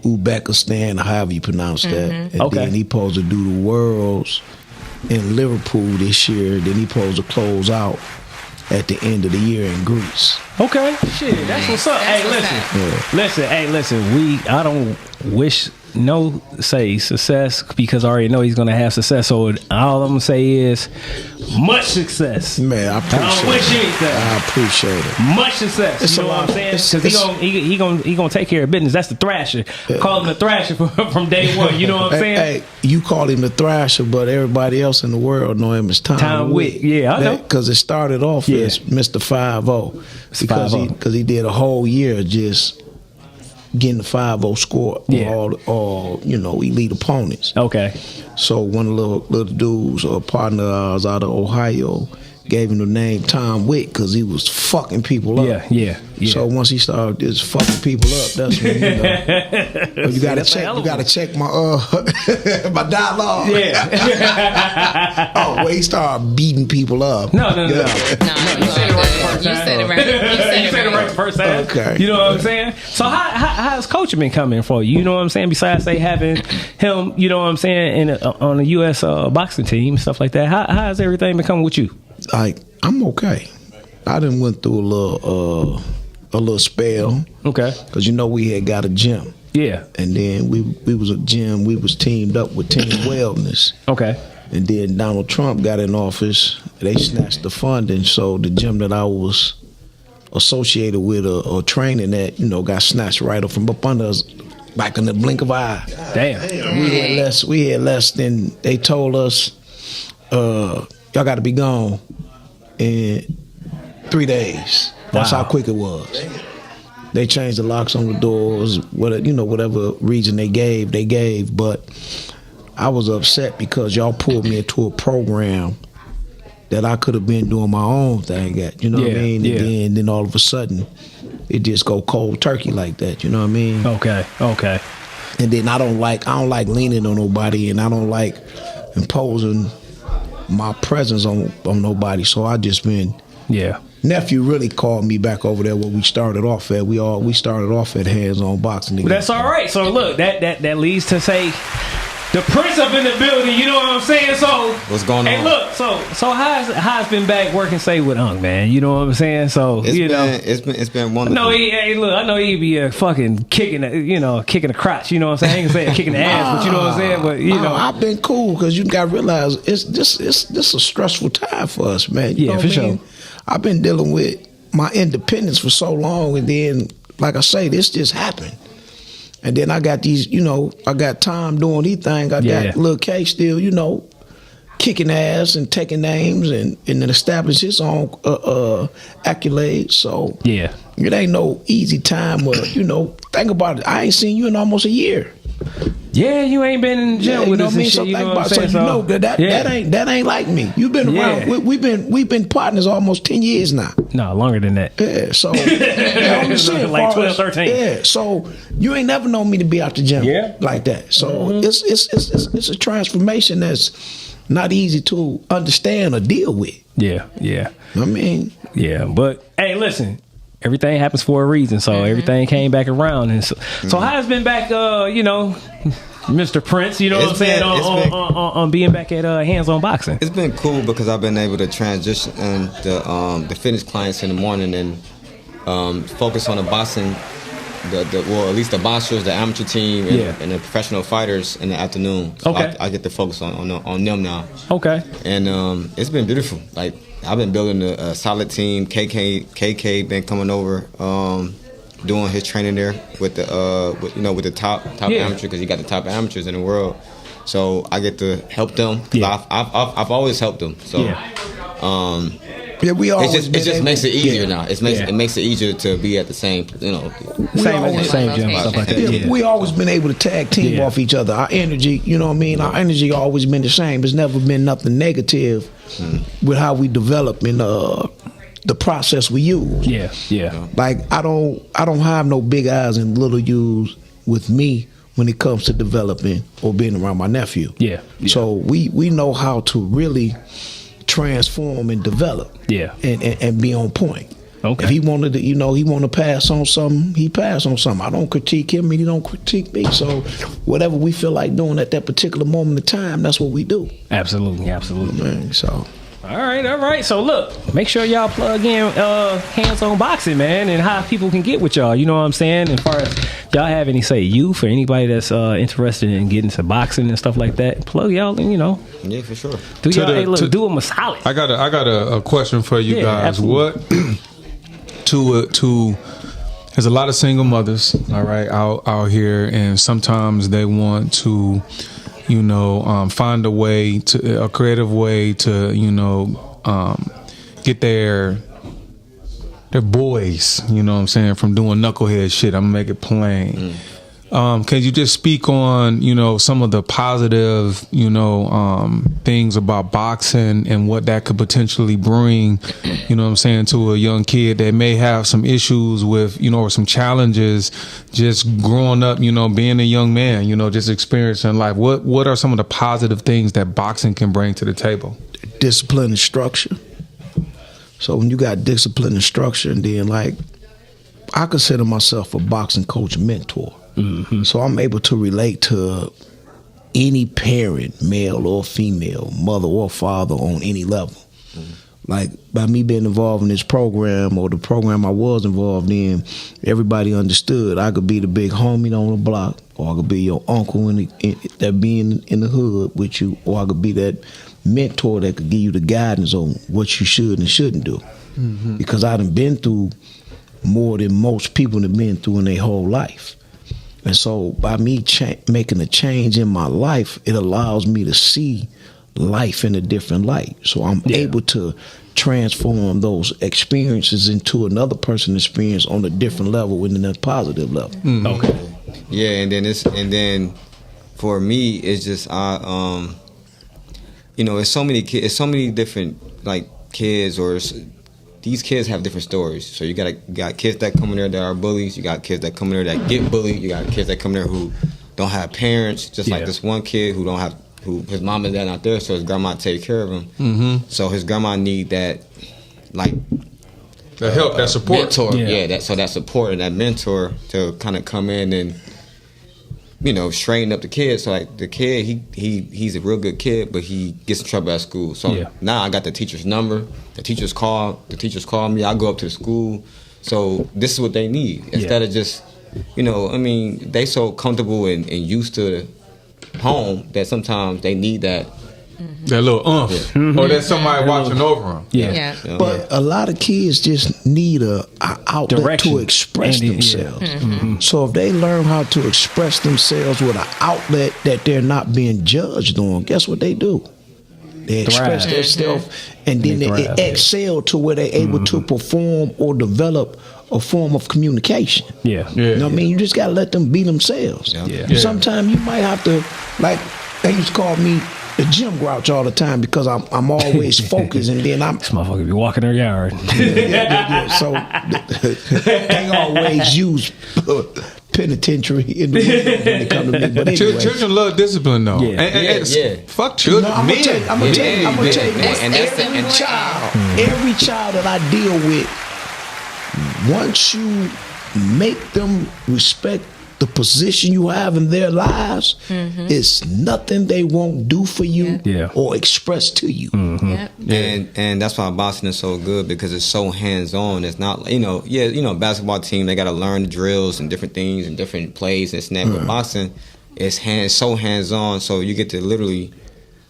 Uzbekistan, or however you pronounce that. And then he supposed to do the Worlds in Liverpool this year. Then he supposed to close out at the end of the year in Greece.
Okay, shit, that's what's up. Hey, listen. I don't wish success because I already know he's gonna have success. So all I'm gonna say is much success.
Man, I
don't wish anything.
I appreciate it.
Much success.
It's
you know what I'm saying? Because he gonna take care of business. That's the Thrasher. Call him the Thrasher from day one. You know what I'm saying?
Hey, you call him the Thrasher, but everybody else in the world know him as Tom Wick.
Yeah, I know.
Because it started off as Mr. 5-0 because he did a whole year just getting the 5-0 score on all elite opponents.
Okay.
So one of the little dudes or partner out of Ohio gave him the name Tom Wick because he was fucking people up.
Yeah.
So once he started just fucking people up, that's when you gotta check my my dialogue.
Yeah.
Oh, he started beating people up.
No. You said it right the first time.
Okay.
You know what I'm saying? So how's coaching been coming for you? You know what I'm saying? Besides having him, you know what I'm saying, on the U.S. boxing team, stuff like that. How's everything been coming with you?
I'm okay. I done went through a little spell.
Okay.
Because we had got a gym.
Yeah.
And then we was a gym. We was teamed up with Team Wellness.
Okay.
And then Donald Trump got in office. They snatched the funding. So the gym that I was associated with or training at, got snatched right up from up under us, like in the blink of an eye.
Damn.
We had less than they told us. Y'all got to be gone in 3 days. That's how quick it was. They changed the locks on the doors. Whatever reason they gave. But I was upset because y'all pulled me into a program that I could have been doing my own thing at. You know what I mean?
Yeah.
And then all of a sudden, it just go cold turkey like that. You know what I mean?
Okay.
And then I don't like leaning on nobody, and I don't like imposing my presence on nobody. So I just been nephew really called me back over there where we started off at. We started off at hands-on boxing.
Well, that's all right. So look, that leads to say the Prince up in the building. You know what I'm saying? So
what's going on?
Hey, look. So how's been back working with Unk, man? You know what I'm saying? So
it's been wonderful.
No, I know he be fucking kicking the crotch. You know what I'm saying? I ain't gonna say kicking the ass, but you know what I'm saying. But
I've been cool because you got to realize it's a stressful time for us, man. You know
for sure.
I've been dealing with my independence for so long, and then, like I say, this just happened. And then I got these, I got Tom doing these things. I got Lil K still, kicking ass and taking names and then establish his own accolades. So it ain't no easy time. Think about it. I ain't seen you in almost a year.
Yeah, you ain't been in the gym with us and shit. You know what I'm saying?
So that ain't like me. You've been around. We've been partners almost 10 years now.
No, longer than that.
Yeah, so I'm saying,
like 12, 13.
Yeah, so you ain't never known me to be out the gym like that. So it's a transformation that's not easy to understand or deal with.
Yeah.
I mean,
but hey, listen. Everything happens for a reason, so everything came back around, and so how's been back, Mr. Prince? You know what I'm saying on being back at hands-on boxing.
It's been cool because I've been able to transition the fitness clients in the morning and focus on the boxing, at least the boxers, the amateur team, and the professional fighters in the afternoon. So I get to focus on them now.
Okay,
and it's been beautiful. Like, I've been building a solid team. KK been coming over, doing his training there with the top amateur, because he got the top amateurs in the world. So I get to help them. I've always helped them. So
we always
it just makes it easier now. It makes it easier to be at the same
same gym, stuff like that.
We always been able to tag team off each other. Our energy, you know what I mean? Our energy always been the same. It's never been nothing negative with how we develop in the process we use.
Yeah.
Like I don't have no big eyes and little U's with me when it comes to developing or being around my nephew.
Yeah.
So we know how to really transform and develop.
Yeah.
And be on point. If he wanted to, he want to pass on something, he pass on something. I don't critique him, and he don't critique me. So whatever we feel like doing at that particular moment of time, that's what we do.
Absolutely.
Man, so.
All right. So look, make sure y'all plug in Hands On Boxing, man, and how people can get with y'all. You know what I'm saying? As far as y'all have any youth or anybody that's interested in getting to boxing and stuff like that, plug y'all.
Yeah, for sure.
Do them a solid.
I got a question for you guys.
Absolutely.
What to there's a lot of single mothers, all right, out here, and sometimes they want to find a creative way to get their boys, from doing knucklehead shit. I'm gonna make it plain. Can you just speak on some of the positive things about boxing and what that could potentially bring to a young kid that may have some issues with or some challenges just growing up, being a young man, just experiencing life. What are some of the positive things that boxing can bring to the table?
Discipline and structure. So when you got discipline and structure, and then I consider myself a boxing coach mentor. Mm-hmm. So I'm able to relate to any parent, male or female, mother or father, on any level. Mm-hmm. By me being involved in this program, or the program I was involved in, everybody understood I could be the big homie on the block, or I could be your uncle that be in the hood with you, or I could be that mentor that could give you the guidance on what you should and shouldn't do. Mm-hmm. Because I done been through more than most people have been through in their whole life. And so by me making a change in my life, it allows me to see life in a different light. So I'm able to transform those experiences into another person's experience on a different level, and in a positive level.
Mm-hmm. Okay.
Yeah, and then for me, it's just it's so many kids, it's so many different kids, or these kids have different stories. So you got kids that come in there that are bullies. You got kids that come in there that get bullied. You got kids that come in there who don't have parents. Just like this one kid who his mom and dad not there, so his grandma take care of him. Mm-hmm. So his grandma need that
help, that support,
mentor. That support and that mentor to kind of come in and straighten up the kid. So the kid, he's a real good kid, but he gets in trouble at school. So now I got the teacher's number. The teachers call me. I go up to the school. So this is what they need. Instead of just, they so comfortable and used to home that sometimes they need that.
That little oomph. Yeah. Mm-hmm. Or that somebody watching over them.
Yeah.
But a lot of kids just need a outlet direction to express themselves. Mm-hmm. So if they learn how to express themselves with an outlet that they're not being judged on, guess what they do? They express themselves, and then they excel to where they're able to perform or develop a form of communication. You know what I mean? You just got to let them be themselves. Sometimes you might have to, they used to call me the gym grouch all the time because I'm always focused, and then
this motherfucker be walking their yard.
So they always use penitentiary in the when they come to me. But anyway.
Children love discipline, though. Fuck children.
I'm gonna tell you this. Every child that I deal with, once you make them respect the position you have in their lives, it's nothing they won't do for you or express to you.
And that's why boxing is so good, because it's so hands-on. It's not, basketball team, they got to learn the drills and different things and different plays and snap. But boxing is so hands-on, so you get to literally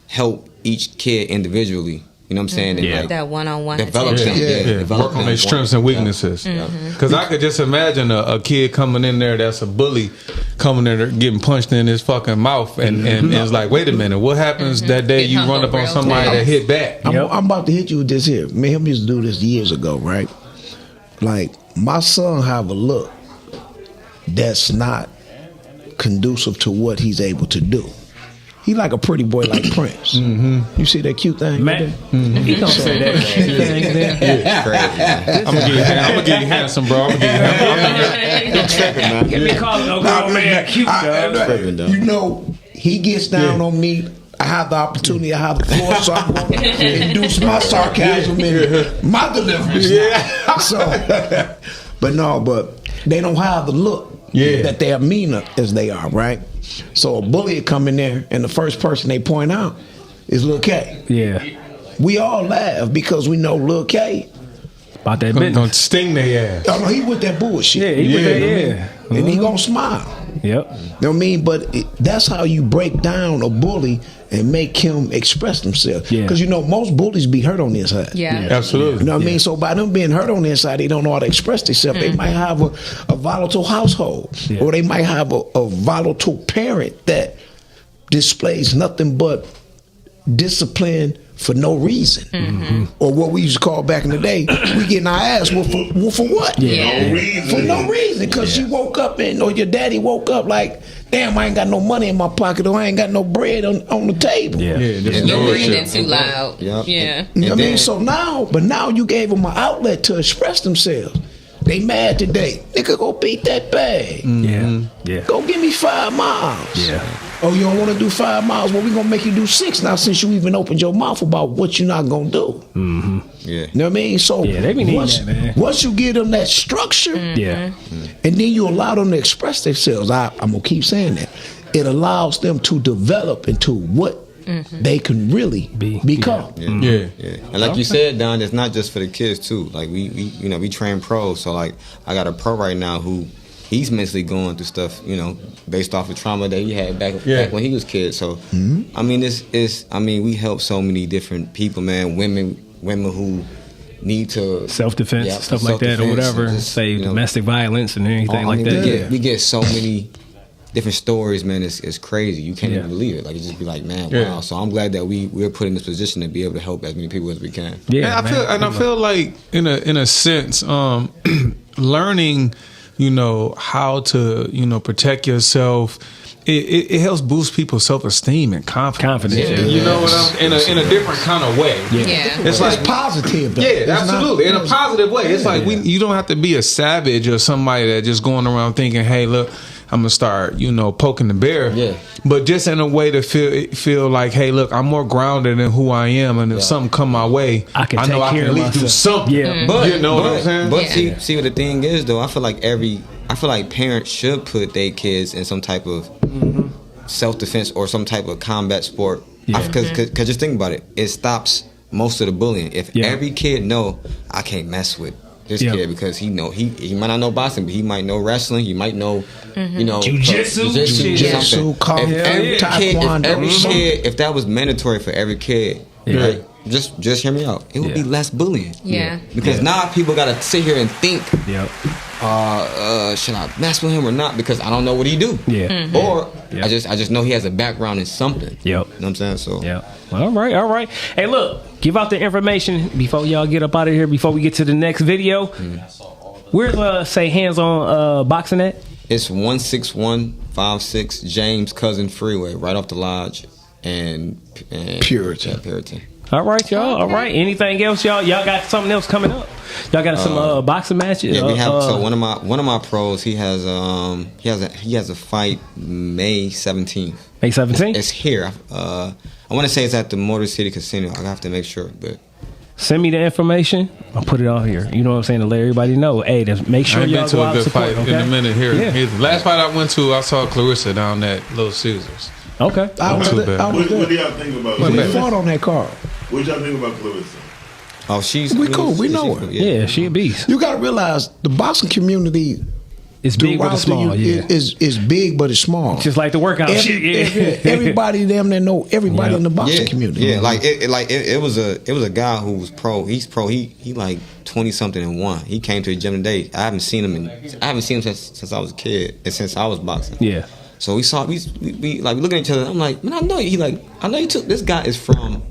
help each kid individually. You know what I'm saying?
And that one-on-one
develop them.
Work on their strengths and weaknesses. Because I could just imagine a kid coming in there that's a bully, coming in there getting punched in his fucking mouth, and it's like, wait a minute, what happens that day you run up on somebody that hit back?
I'm about to hit you with this here. Me and him used to do this years ago, right? My son have a look that's not conducive to what he's able to do. He like a pretty boy like Prince. You see that cute thing?
Man, he don't say that cute thing there.
I'm gonna get you handsome, bro. I'm gonna get you handsome.
Get me calling no grown man cute, dog.
He gets down on me. I have the opportunity, I have the floor, so I'm going to induce my sarcasm in my delivery. Yeah. So, but they don't have the look that they are meaner as they are, right? So a bully will come in there, and the first person they point out is Lil K.
Yeah.
We all laugh because we know Lil K
about that business.
Gonna sting their ass.
Oh no, he with that bullshit.
Yeah, he with that,
and he gonna smile.
Yep.
You know what I mean? But that's how you break down a bully and make him express themselves. Because you know most bullies be hurt on the inside.
Yeah.
Absolutely.
You know what I mean? So by them being hurt on the inside, they don't know how to express themselves. They might have a volatile household, or they might have a volatile parent that displays nothing but discipline for no reason, or what we used to call back in the day, we getting our ass whooped for what? For no reason, because you woke up or your daddy woke up like, damn, I ain't got no money in my pocket, or I ain't got no bread on the table.
You're breathing too loud. Yeah.
You know what I mean? So now you gave them an outlet to express themselves. They mad today. Nigga, go beat that bag.
Yeah.
Go give me 5 miles.
Yeah.
Oh, you don't want to do 5 miles? Well, we gonna make you do 6 now, since you even opened your mouth about what you're not gonna do.
Yeah.
You know what I mean? So
they be needing that, man.
Once you give them that structure, and then you allow them to express themselves, I'm gonna keep saying that. It allows them to develop into what they can really become.
Yeah. And like you said, Don, it's not just for the kids too. Like we train pros. So like I got a pro right now who he's mentally going through stuff, based off of trauma that he had back when he was a kid. So I mean we help so many different people, man. Women who need to
self-defense, stuff like that, or whatever. Say domestic violence and anything like that.
We get so many different stories, man. It's crazy. You can't even believe it. Like, you just be like, man, wow. So I'm glad that we're put in this position to be able to help as many people as we can.
Yeah, I feel like in a sense, learning, how to, protect yourself. It helps boost people's self-esteem and confidence. You know what I'm in a different kind of way. It's like
positive. Though.
Yeah, absolutely. In a positive way. It's like you don't have to be a savage or somebody that just going around thinking, hey, look, I'm gonna start, poking the bear. Yeah. But just in a way to feel like, hey, look, I'm more grounded in who I am, and if something come my way, I know I can at least do something. Yeah.
But
you know what I'm saying?
But see what the thing is though. I feel like parents should put their kids in some type of self-defense or some type of combat sport. Because just think about it. It stops most of the bullying. If every kid know I can't mess with this kid because he might not know boxing, but he might know wrestling. He might know,
jiu-jitsu,
if that was mandatory for every kid, right? Just hear me out. It would be less bullying. Because now people gotta sit here and think. Should I mess with him or not? Because I don't know what he do. Or I just know he has a background in something. You know what I'm saying? So
All right. Hey, look, give out the information before y'all get up out of here. Before we get to the next video, where's say Hands On Boxing at?
It's 16156 James Cousin Freeway, right off the Lodge and Puritan.
All right, y'all. All right. Anything else, y'all? Y'all got something else coming up? Y'all got some boxing matches?
Yeah, we have. So one of my pros, he has a fight May 17th.
May 17th?
It's here. I want to say it's at the Motor City Casino. I have to make sure, but.
Send me the information. I'll put it on here. You know what I'm saying? To let everybody know. Hey, make sure y'all go out and support.
I've been to a good fight in a minute here. Yeah. Last fight I went to, I saw Clarissa down at Little Caesars.
Okay.
What do y'all think about
Clarissa? We fought on that card.
What y'all think about Clarissa?
Oh,
we cool. We know her.
Yeah, she a beast.
You got to realize the boxing community
is big but it's small.
Is big but it's small.
Just like the workout shit.
Everybody them that know everybody in the boxing community.
Yeah, it was a guy who was pro. He's pro. He like 20 something and one. He came to the gym today. I haven't seen him since I was a kid and since I was boxing.
Yeah.
So we like looking at each other. I'm like, man, I know you. I know you took. This guy is from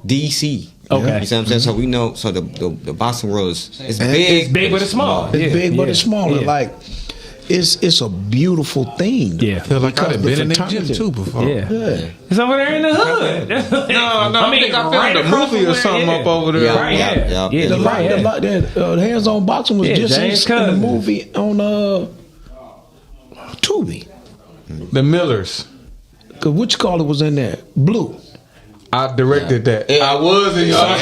DC.
Okay.
You know what I'm saying? So we know. So the boxing world is big.
It's big but it's small.
It's big but it's small.
Yeah.
Like it's a beautiful thing.
Yeah. I feel like I've been in that gym too before.
Yeah. It's over there in the hood.
No. I think I filmed a movie or something up over there.
The Hands On Boxing was just in the movie on Tubi.
The Millers.
Cause what you call it was in there? Blue.
I directed that.
Yeah.
I was in y'all.
I'm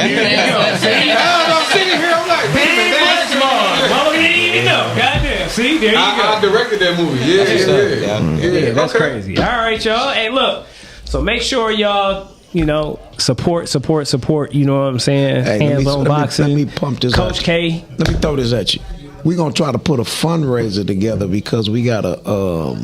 sitting here. I'm like, man, that's smart. Well, you didn't even know. Goddamn. See, there you go.
I directed that movie. Yeah.
That's crazy. All right, y'all. Hey, look. So make sure y'all, support. You know what I'm saying?
Hey,
Hands-on boxing.
Let me pump this
Coach K.
Let me throw this at you. We're gonna try to put a fundraiser together because we got a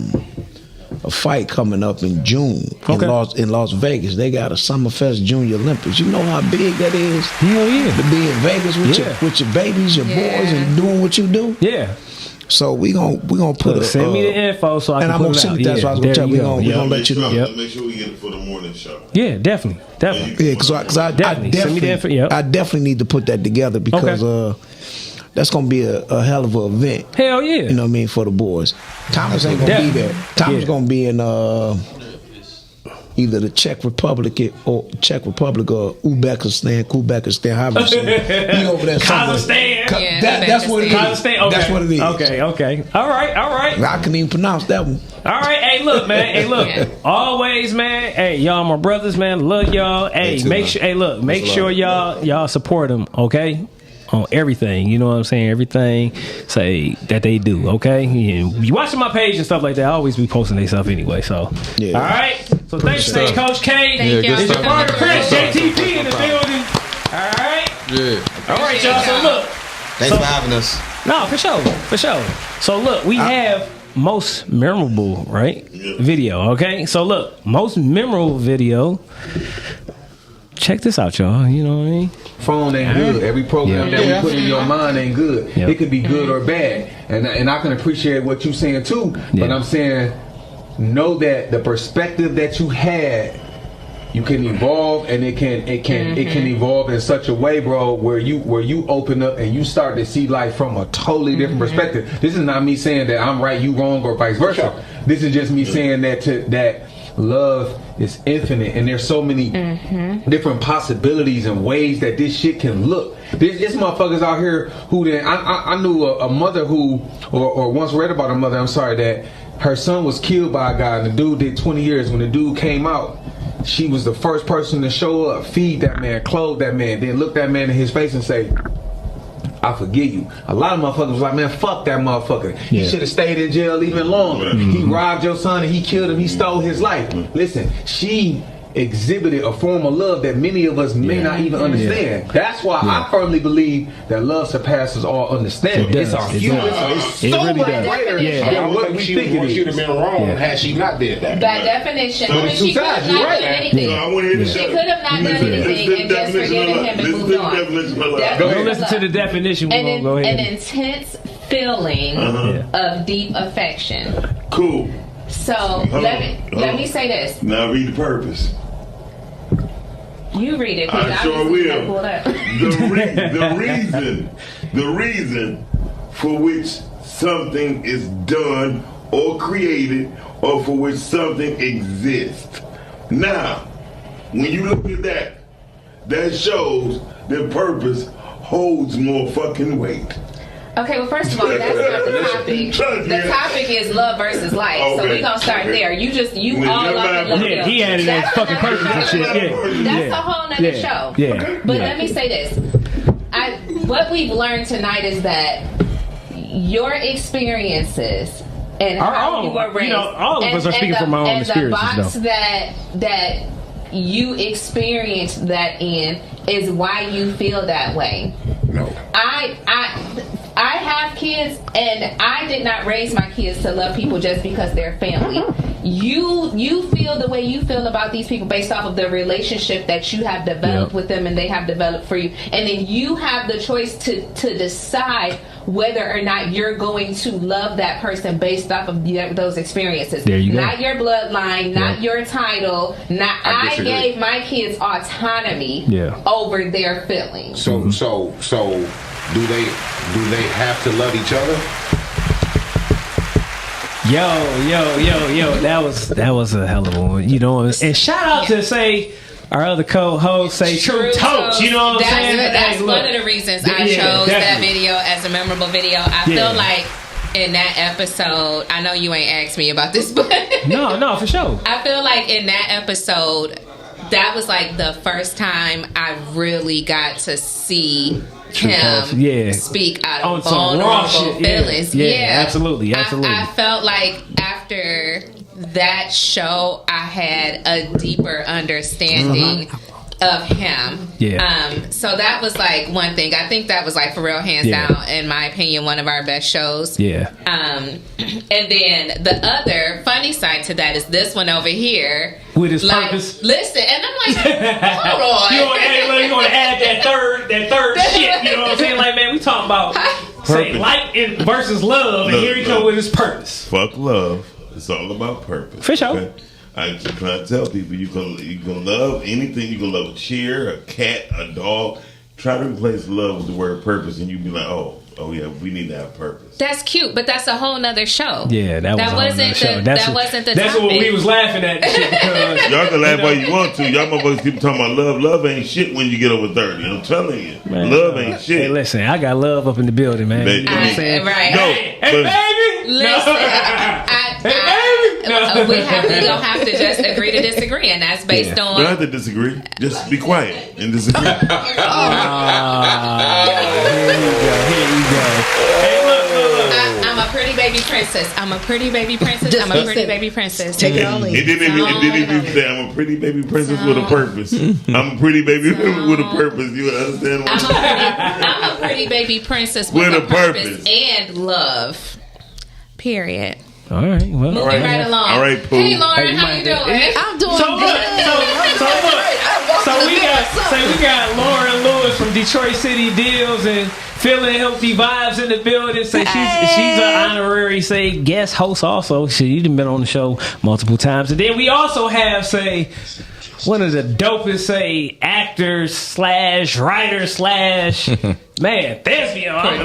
fight coming up in June in Las Vegas. They got a Summerfest Junior Olympics. You know how big that is?
Hell yeah.
To be in Vegas with your babies, your boys, and doing what you do.
Yeah.
So we gonna put
send me the info so I can
and I'm
put
gonna
it
send
out.
it. That's what I was gonna tell you. We're gonna let you know.
Make sure we get it for the morning show.
Yeah, definitely.
Yeah, because I definitely need to put that together because that's gonna be a hell of an event.
Hell yeah.
You know what I mean, for the boys. Thomas ain't gonna be there. Thomas gonna be in either the Czech Republic or Uzbekistan, however you say it. He over there somewhere.
Kazakhstan.
That's what it is.
Kazakhstan. Okay. That's what it is. Okay. All right.
I can even pronounce that one.
All right. Hey, look, man. Hey, look. Always, man. Hey, y'all, my brothers, man. Love y'all. Hey, make sure y'all support them. Okay. On everything, you know what I'm saying? Everything say that they do, okay? And you watching my page and stuff like that, I always be posting their stuff anyway, so. Yeah. All right? So thanks, Coach K.
Thank you.
It's your partner, Chris, JTP in the building. All right?
Yeah.
All right, y'all. So look.
Thanks for having us.
No, for sure. So look, we have most memorable, right? Video, okay? So look, most memorable video. Check this out, y'all. You know what I mean?
Phone ain't good. Every program that we put in your mind ain't good. It could be good or bad. And I can appreciate what you're saying too. But I'm saying, know that the perspective that you had, you can evolve, and it can evolve in such a way, bro, where you open up and you start to see life from a totally different perspective. This is not me saying that I'm right, you wrong, or vice versa. This is just me saying that love is infinite, and there's so many different possibilities and ways that this shit can look. There's motherfuckers out here who I knew a mother who, or once read about a mother, I'm sorry, that her son was killed by a guy, and the dude did 20 years. When the dude came out, she was the first person to show up, feed that man, clothe that man, then look that man in his face and say, I forgive you. A lot of motherfuckers was like, man, fuck that motherfucker. He should have stayed in jail even longer. He robbed your son and he killed him. He stole his life. Listen, she exhibited a form of love that many of us may not even understand. That's why I firmly believe that love surpasses all understanding. It's our human. It's so much greater than what we think it is.
She would have been wrong had she not did that.
By definition, she could have not done anything. She could have not done anything and just forgiven him and moved on.
Go listen to the definition. Go ahead.
An intense feeling of deep affection.
Cool.
So let me say this.
Now read the purpose.
You read it.
I sure will. The reason for which something is done or created, or for which something exists. Now, when you look at that shows that purpose holds more fucking weight.
Okay, well, first of all, that's not the topic. The topic is love versus life, so we're gonna start there. You all up in love.
Yeah, he added that fucking purpose and shit.
That's a whole nother show.
Yeah.
But let me say this: what we've learned tonight is that your experiences and how you were raised,
all of us are speaking from our own experiences,
and the box that you experienced that in is why you feel that way.
No.
I have kids, and I did not raise my kids to love people just because they're family. You feel the way you feel about these people based off of the relationship that you have developed with them and they have developed for you. And then you have the choice to decide whether or not you're going to love that person based off of those experiences.
There you go.
Not your bloodline, not your title. I gave my kids autonomy over their feelings.
So do they have to love each other?
Yo, that was a hell of a one. You know, and shout out to our other co-host, True Totes. You know what I'm saying?
That's one of the reasons I chose that video as a memorable video. I feel like in that episode, I know you ain't asked me about this, but
no, for sure.
I feel like in that episode, that was like the first time I really got to see him speak out of vulnerable feelings.
Yeah, absolutely.
I felt like after that show, I had a deeper understanding of him.
Yeah.
So that was like one thing. I think that was like for real, hands down, in my opinion, one of our best shows.
Yeah.
And then the other funny side to that is this one over here
with his purpose.
Listen, and I'm like, hold on.
You want to add that third shit? You know what I'm saying? Like, man, we talking about say light versus love, and here he come with his purpose.
Fuck love. It's all about purpose.
For sure.
Okay? I keep trying to tell people you can love anything. You can love a chair, a cat, a dog. Try to replace love with the word purpose, and you'd be like, oh yeah, we need to have purpose.
That's cute, but that's a whole nother show.
Yeah, that wasn't
the topic.
That's what we was laughing at. Shit because
y'all can laugh all you want to. Y'all motherfuckers keep talking about love. Love ain't shit when you get over 30. I'm telling you,
man,
love ain't shit.
Hey, listen, I got love up in the building, man. You know what I'm saying?
Right.
No,
hey, baby.
Listen,
baby.
we gonna have to just agree to disagree, and that's based on.
You don't have to disagree. Just be quiet and disagree.
Here you go. Hey, look.
I'm a pretty baby princess. I'm a pretty baby princess. I'm a pretty baby princess.
Take it all in.
It didn't even say I'm a pretty baby princess with a purpose. I'm a pretty baby with a purpose. You understand what
I'm a pretty baby princess with a purpose and love. Period.
All right. Well,
moving right along.
All right, Pooh.
Hey, Lauren, how you doing?
I'm doing
so
good.
So we got Lauren Lewis from Detroit City Deals and Feeling Healthy Vibes in the building. Say she's an honorary guest host also. She's been on the show multiple times. And then we also have one of the dopest actors / writers / man, thespian. I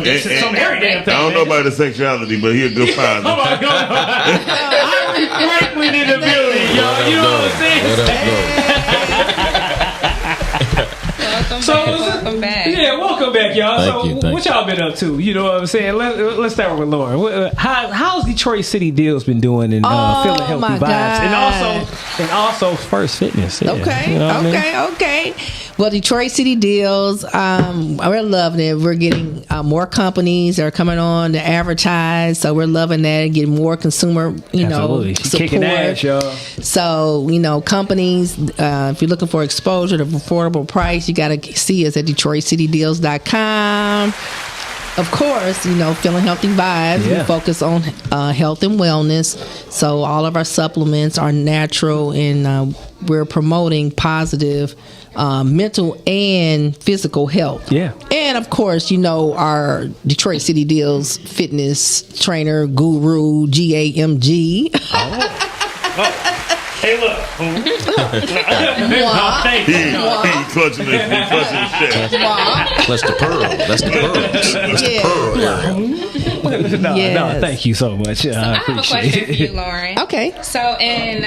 don't know about the sexuality, but he's a good father.
Come on. Irie Franklin in the building, y'all. You know what I'm saying?
Welcome back.
Yeah, welcome back, y'all.
Thank you.
What y'all been up to? You know what I'm saying? Let's start with Lauren. How's Detroit City Deals been doing in Feeling Healthy Vibes?
God.
And also First Fitness. Yeah.
Okay,
you know what I mean?
okay. Well, Detroit City Deals, we're loving it. We're getting more companies that are coming on to advertise, so we're loving that and getting more consumer,
Absolutely.
support.
Kicking ass, y'all.
So, companies, if you're looking for exposure at an affordable price, you got to see us at DetroitCityDeals.com. Of course, Feeling Healthy Vibes.
Yeah.
We focus on health and wellness. So all of our supplements are natural, and we're promoting positive mental and physical health.
Yeah.
And of course, our Detroit City Deals fitness trainer guru, G.A.M.G.
Hey, look.
He clutching his chest.
That's the pearl. That's the pearl. That's the pearl area.
No, thank you so much.
I have a question for you, Lauren.
Okay.
So in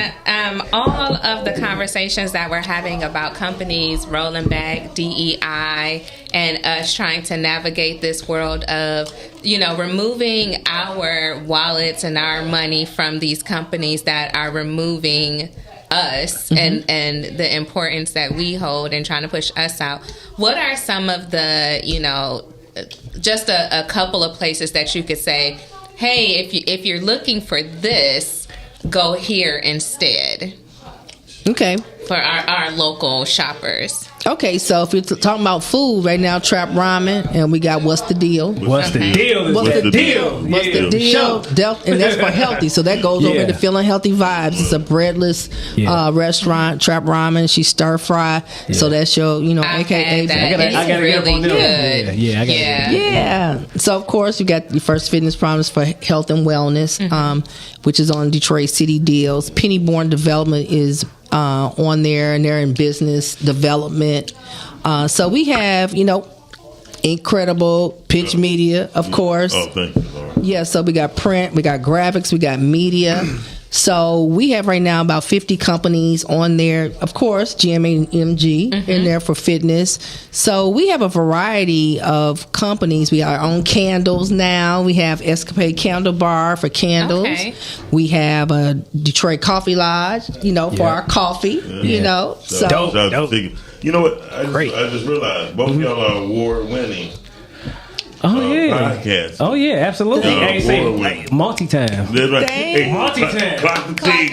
all of the conversations that we're having about companies rolling back DEI and us trying to navigate this world of, removing our wallets and our money from these companies that are removing us and the importance that we hold and trying to push us out, what are some of the, just a couple of places that you could say, hey, if you're looking for this, go here instead?
Okay.
For our local shoppers.
Okay, so if you're talking about food right now, Trap Ramen, and we got What's the Deal?
What's the deal?
What's the deal? What's the deal? And that's for healthy. So that goes over into Feeling Healthy Vibes. It's a breadless restaurant, Trap Ramen. She stir fry.
Yeah.
So that's your, AKA.
I gotta get up on them.
Yeah. So of course you got your First Fitness Promise for health and wellness, which is on Detroit City Deals. Pennyborn Development is on there, and they're in business development. So we have, incredible pitch media, of course.
Oh, thank you, Lord.
Yeah, so we got print, we got graphics, we got media.
So we have right now about 50 companies on there. Of course, G.A.M.G. in there for fitness. So we have a variety of companies. We have our own candles now. We have Escapade Candle Bar for candles.
Okay.
We have a Detroit Coffee Lodge, for our coffee, So
dope. You know what? I just realized both of y'all are award winning. Podcast.
Oh yeah, absolutely. Hey, say multi-time.
That's right. Hey,
multi-time.
Clock the T.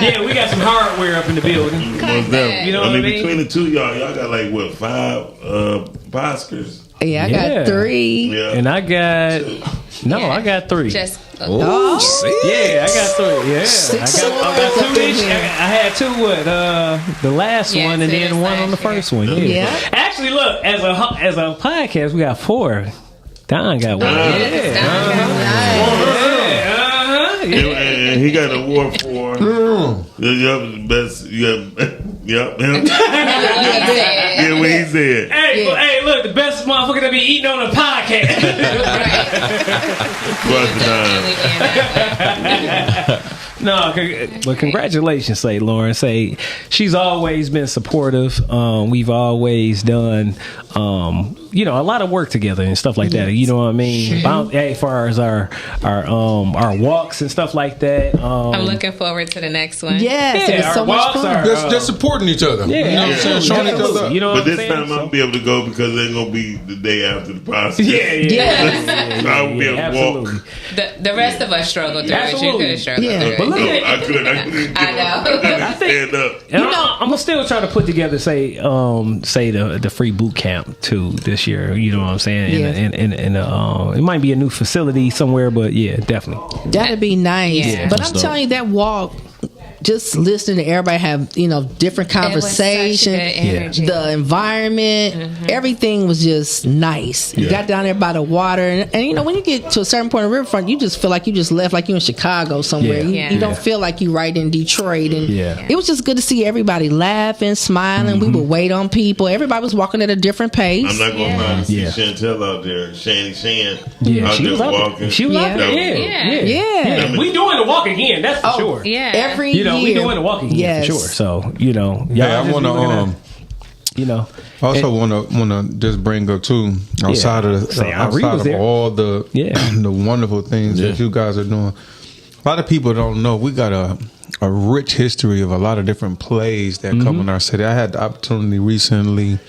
Yeah, we got some hardware up in the building.
You know what I mean?
mean?
Between the two y'all got like what, 5 Oscars?
Yeah, I got 3.
Yeah.
And I got I got 3.
Just
I got 3. Yeah, I got 2 each. I had 2 the last one, and then 1 on the first one. Yeah. Actually, look, as a podcast, we got 4. Don got 1.
And he got an award for the best. Yep. Yeah, what he said.
Hey, look, the best motherfucker that be eating on a podcast. No, but congratulations, say Lauren. Say she's always been supportive. We've always done, a lot of work together and stuff like that. You know what I mean? As far as our walks and stuff like that.
I'm looking forward to the next one.
Yes, it's so much fun.
Just supporting each other.
Yeah,
you know what I'm saying? Showing each other up.
You know what
but
I'm
this
saying?
time I'll be able to go because it ain't gonna be the day after the podcast.
Yeah.
So I will be able to walk.
The rest of us struggled through it. You could have struggled through it.
But look at
I couldn't stand up.
I'm gonna still try to put together, say the free boot camp too this year. You know what I'm saying? And it might be a new facility somewhere, but yeah, definitely.
That'd be nice.
Yeah.
But I'm telling you, that walk, just listening to everybody have different conversation, the environment, everything was just nice. You got down there by the water, and when you get to a certain point of the riverfront, you just feel like you just left, like you in Chicago somewhere. You don't feel like you right in Detroit, and it was just good to see everybody laughing, smiling. We would wait on people. Everybody was walking at a different pace.
I'm not gonna lie to see Chantel out there, Shan out
she
there
was
walking.
She was out there. Yeah. We doing the walk again. That's for sure.
Yeah.
Every year.
We doing the walk again for sure. So
I want to I also want to just bring up too, outside of all the the wonderful things that you guys are doing. A lot of people don't know we got a rich history of a lot of different plays that come in our city. I had the opportunity recently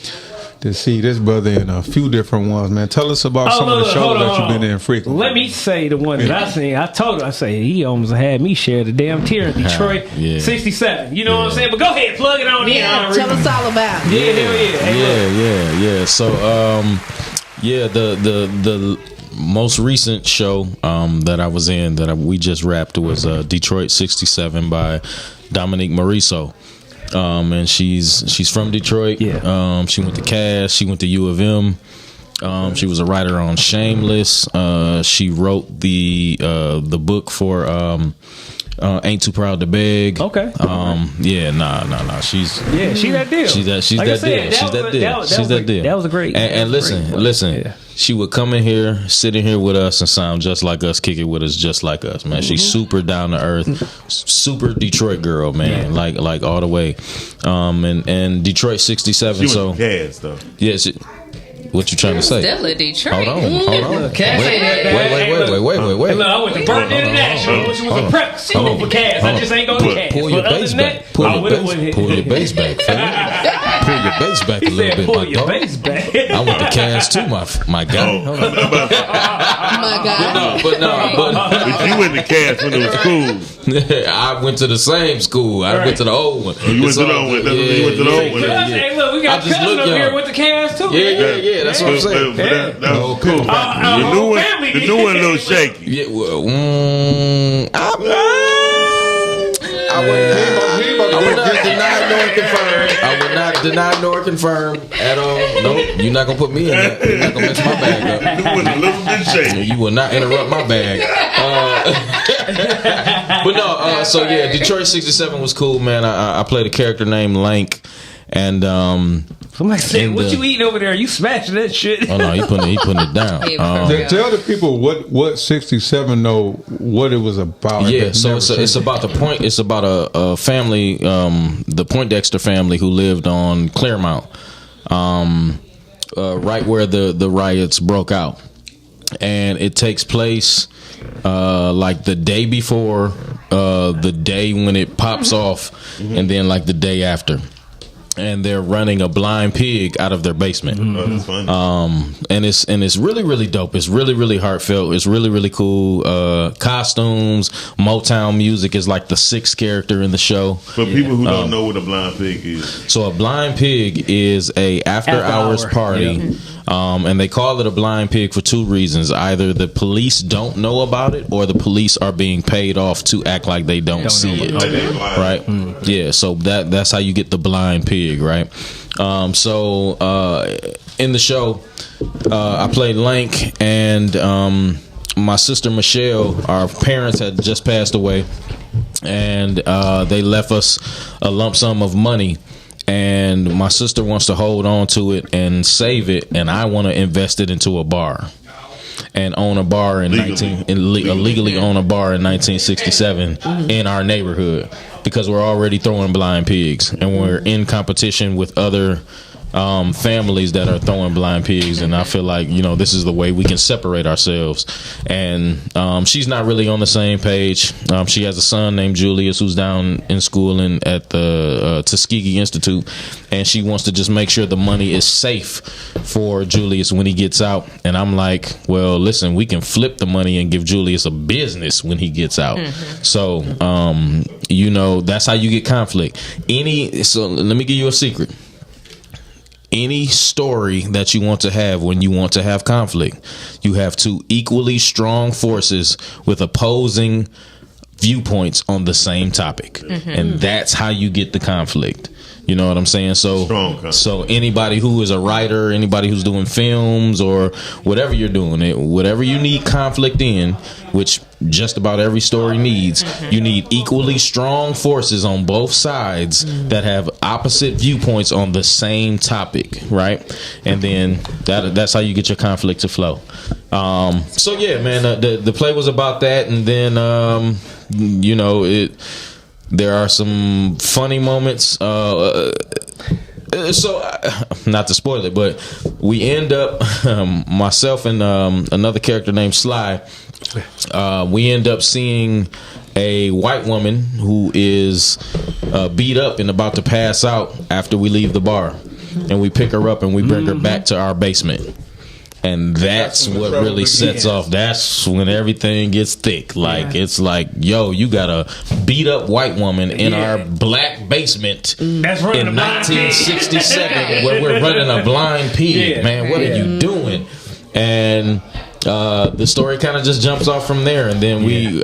to see this brother in a few different ones, man. Tell us about some of the shows that you've been in frequently.
Let me say the one that I seen. I told her, he almost had me share the damn tier in Detroit 67. You know what I'm saying? But go ahead, plug it on in.
Tell us all about it.
Yeah. So, the most recent show that I was in that we just wrapped was Detroit 67 by Dominique Mariso. And she's from Detroit. She went to Cass. She went to U of M. She was a writer on Shameless. She wrote the book for Ain't Too Proud to Beg.
Okay.
She's
she that deal.
She's that deal.
That was a great.
And listen. Yeah. She would come in here, sit in here with us, and sound just like us, kick it with us just like us, man. She's super down to earth, super Detroit girl, man, like all the way. And Detroit 67.
She was Cass though.
Yes. What you trying to say?
Still a Detroit.
Hold on. Wait.
Look, I went to Burton International, which was a prep school for Cass. I just ain't going to Cass.
Pull your bass back. Pull your bass back, fella. Pull your bass back a little bit, my dog. I went to Cass too, my guy.
My God.
But you went to Cass when it was cool.
I went to the same school. I went to the old one.
You went to the old one. You went to the old one.
Hey, look, we got cousin up here with the Cass too.
Yeah. That's what I'm saying.
That was cool. The new one a little shaky.
Yeah, I would not deny nor confirm. I would not deny nor confirm at all. Nope, you're not gonna put me in that. You're not gonna mess my bag up.
The new one a little bit shaky.
You will not interrupt my bag. But no. So Detroit 67 was cool, man. I played a character named Lank. And
somebody said, "What you eating over there? You smashing that shit?"
Oh no, he putting it down.
Tell the people what 67 know what it was about.
Yeah, so it's about the point. It's about a family, the Poindexter family who lived on Claremont, right where the riots broke out, and it takes place like the day before, the day when it pops off, and then like the day after. And they're running a blind pig out of their basement.
Oh, that's funny.
And it's really, really dope. It's really, really heartfelt. It's really, really cool. Costumes, Motown music is like the sixth character in the show.
For people who don't know what a blind pig is.
So a blind pig is a after hours party.
Yeah.
And they call it a blind pig for two reasons. Either the police don't know about it, or the police are being paid off to act like they don't see it. Right? Yeah, so that's how you get the blind pig, right? So in the show, I played Lank, and my sister Michelle, our parents had just passed away, and they left us a lump sum of money. And my sister wants to hold on to it and save it, and I want to invest it into a bar and own a bar legally own a bar in 1967 in our neighborhood, because we're already throwing blind pigs and we're in competition with other families that are throwing blind pigs, and I feel like, you know, this is the way we can separate ourselves. And she's not really on the same page. She has a son named Julius who's down in school at the Tuskegee Institute, and she wants to just make sure the money is safe for Julius when he gets out. And I'm like, well, listen, we can flip the money and give Julius a business when he gets out. So you know, that's how you get conflict. So let me give you a secret. Any story that you want to have, when you want to have conflict, you have two equally strong forces with opposing viewpoints on the same topic. And that's how you get the conflict. You know what I'm saying? So anybody who is a writer, anybody who's doing films or whatever you're doing, whatever you need conflict in, which just about every story needs, you need equally strong forces on both sides that have opposite viewpoints on the same topic, right? And then that's how you get your conflict to flow. So yeah, man, the play was about that, and then you know, there are some funny moments. So not to spoil it, but we end up, myself and another character named Sly, we end up seeing a white woman who is beat up and about to pass out after we leave the bar, and we pick her up and we bring her back to our basement. And that's what really sets off. That's when everything gets thick. Like, it's like, yo, you got a beat up white woman in our black basement
that's running
in 1967 where we're running a blind pig. Man, what are you doing? And the story kind of just jumps off from there. And then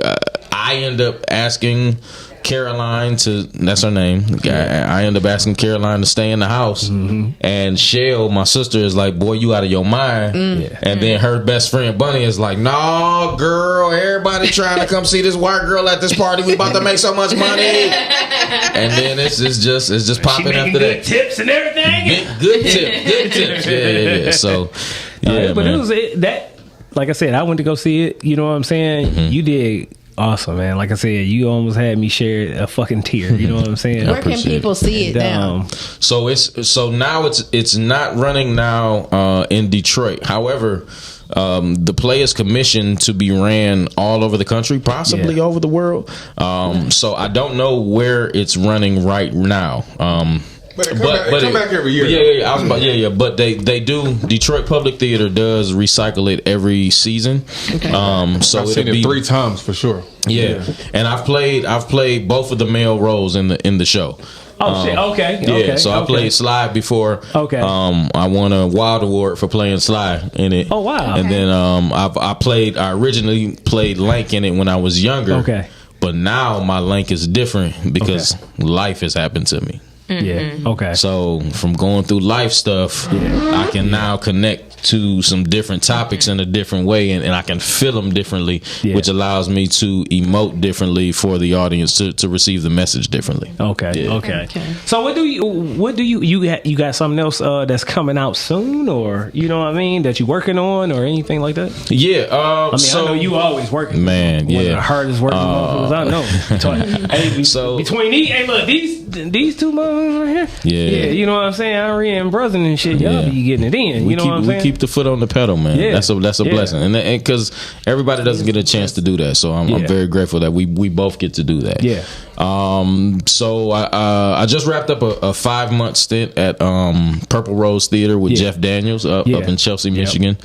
I end up asking Caroline that's her name. I end up asking Caroline to stay in the house, and Shell, my sister, is like, boy, you out of your mind. And then her best friend Bunny is like, no, girl, everybody trying to come see this white girl at this party. We about to make so much money. And then it's just popping after
good
that.
Tips and everything.
Good tips. Yeah. So yeah,
but
man.
it was that. Like I said, I went to go see it. You know what I'm saying? You did awesome, man. Like I said, you almost had me share a fucking tear. You know what I'm saying?
Where can people see it now?
So now it's not running now in Detroit. However, the play is commissioned to be ran all over the country, possibly over the world. So I don't know where it's running right now.
But it come back every year.
But they do. Detroit Public Theater does recycle it every season.
Okay.
So
I've seen it 3 times for sure.
Yeah, and I've played both of the male roles in the show.
Oh shit! Okay.
Yeah,
okay.
so I played Sly before.
Okay.
I won a Wild Award for playing Sly in it.
Oh wow!
And then I originally played Lank in it when I was younger.
Okay.
But now my Lank is different because life has happened to me.
Yeah. Okay.
So from going through life stuff, I can now connect to some different topics in a different way, and I can feel them differently, which allows me to emote differently for the audience to receive the message differently.
Okay. So what do you got something else that's coming out soon, or you know what I mean, that you working on or anything like that?
Yeah.
I know you always working,
man.
One of the hardest working motherfuckers I know. So between these two motherfuckers right here, you know what I'm saying, Ari and Brother and shit, y'all be getting it in. You know what I'm saying?
We keep the foot on the pedal, man. That's a blessing, and because everybody doesn't get a chance to do that, so I'm very grateful that we both get to do that. So I just wrapped up a 5-month stint at Purple Rose Theater with Jeff Daniels up in Chelsea, Michigan.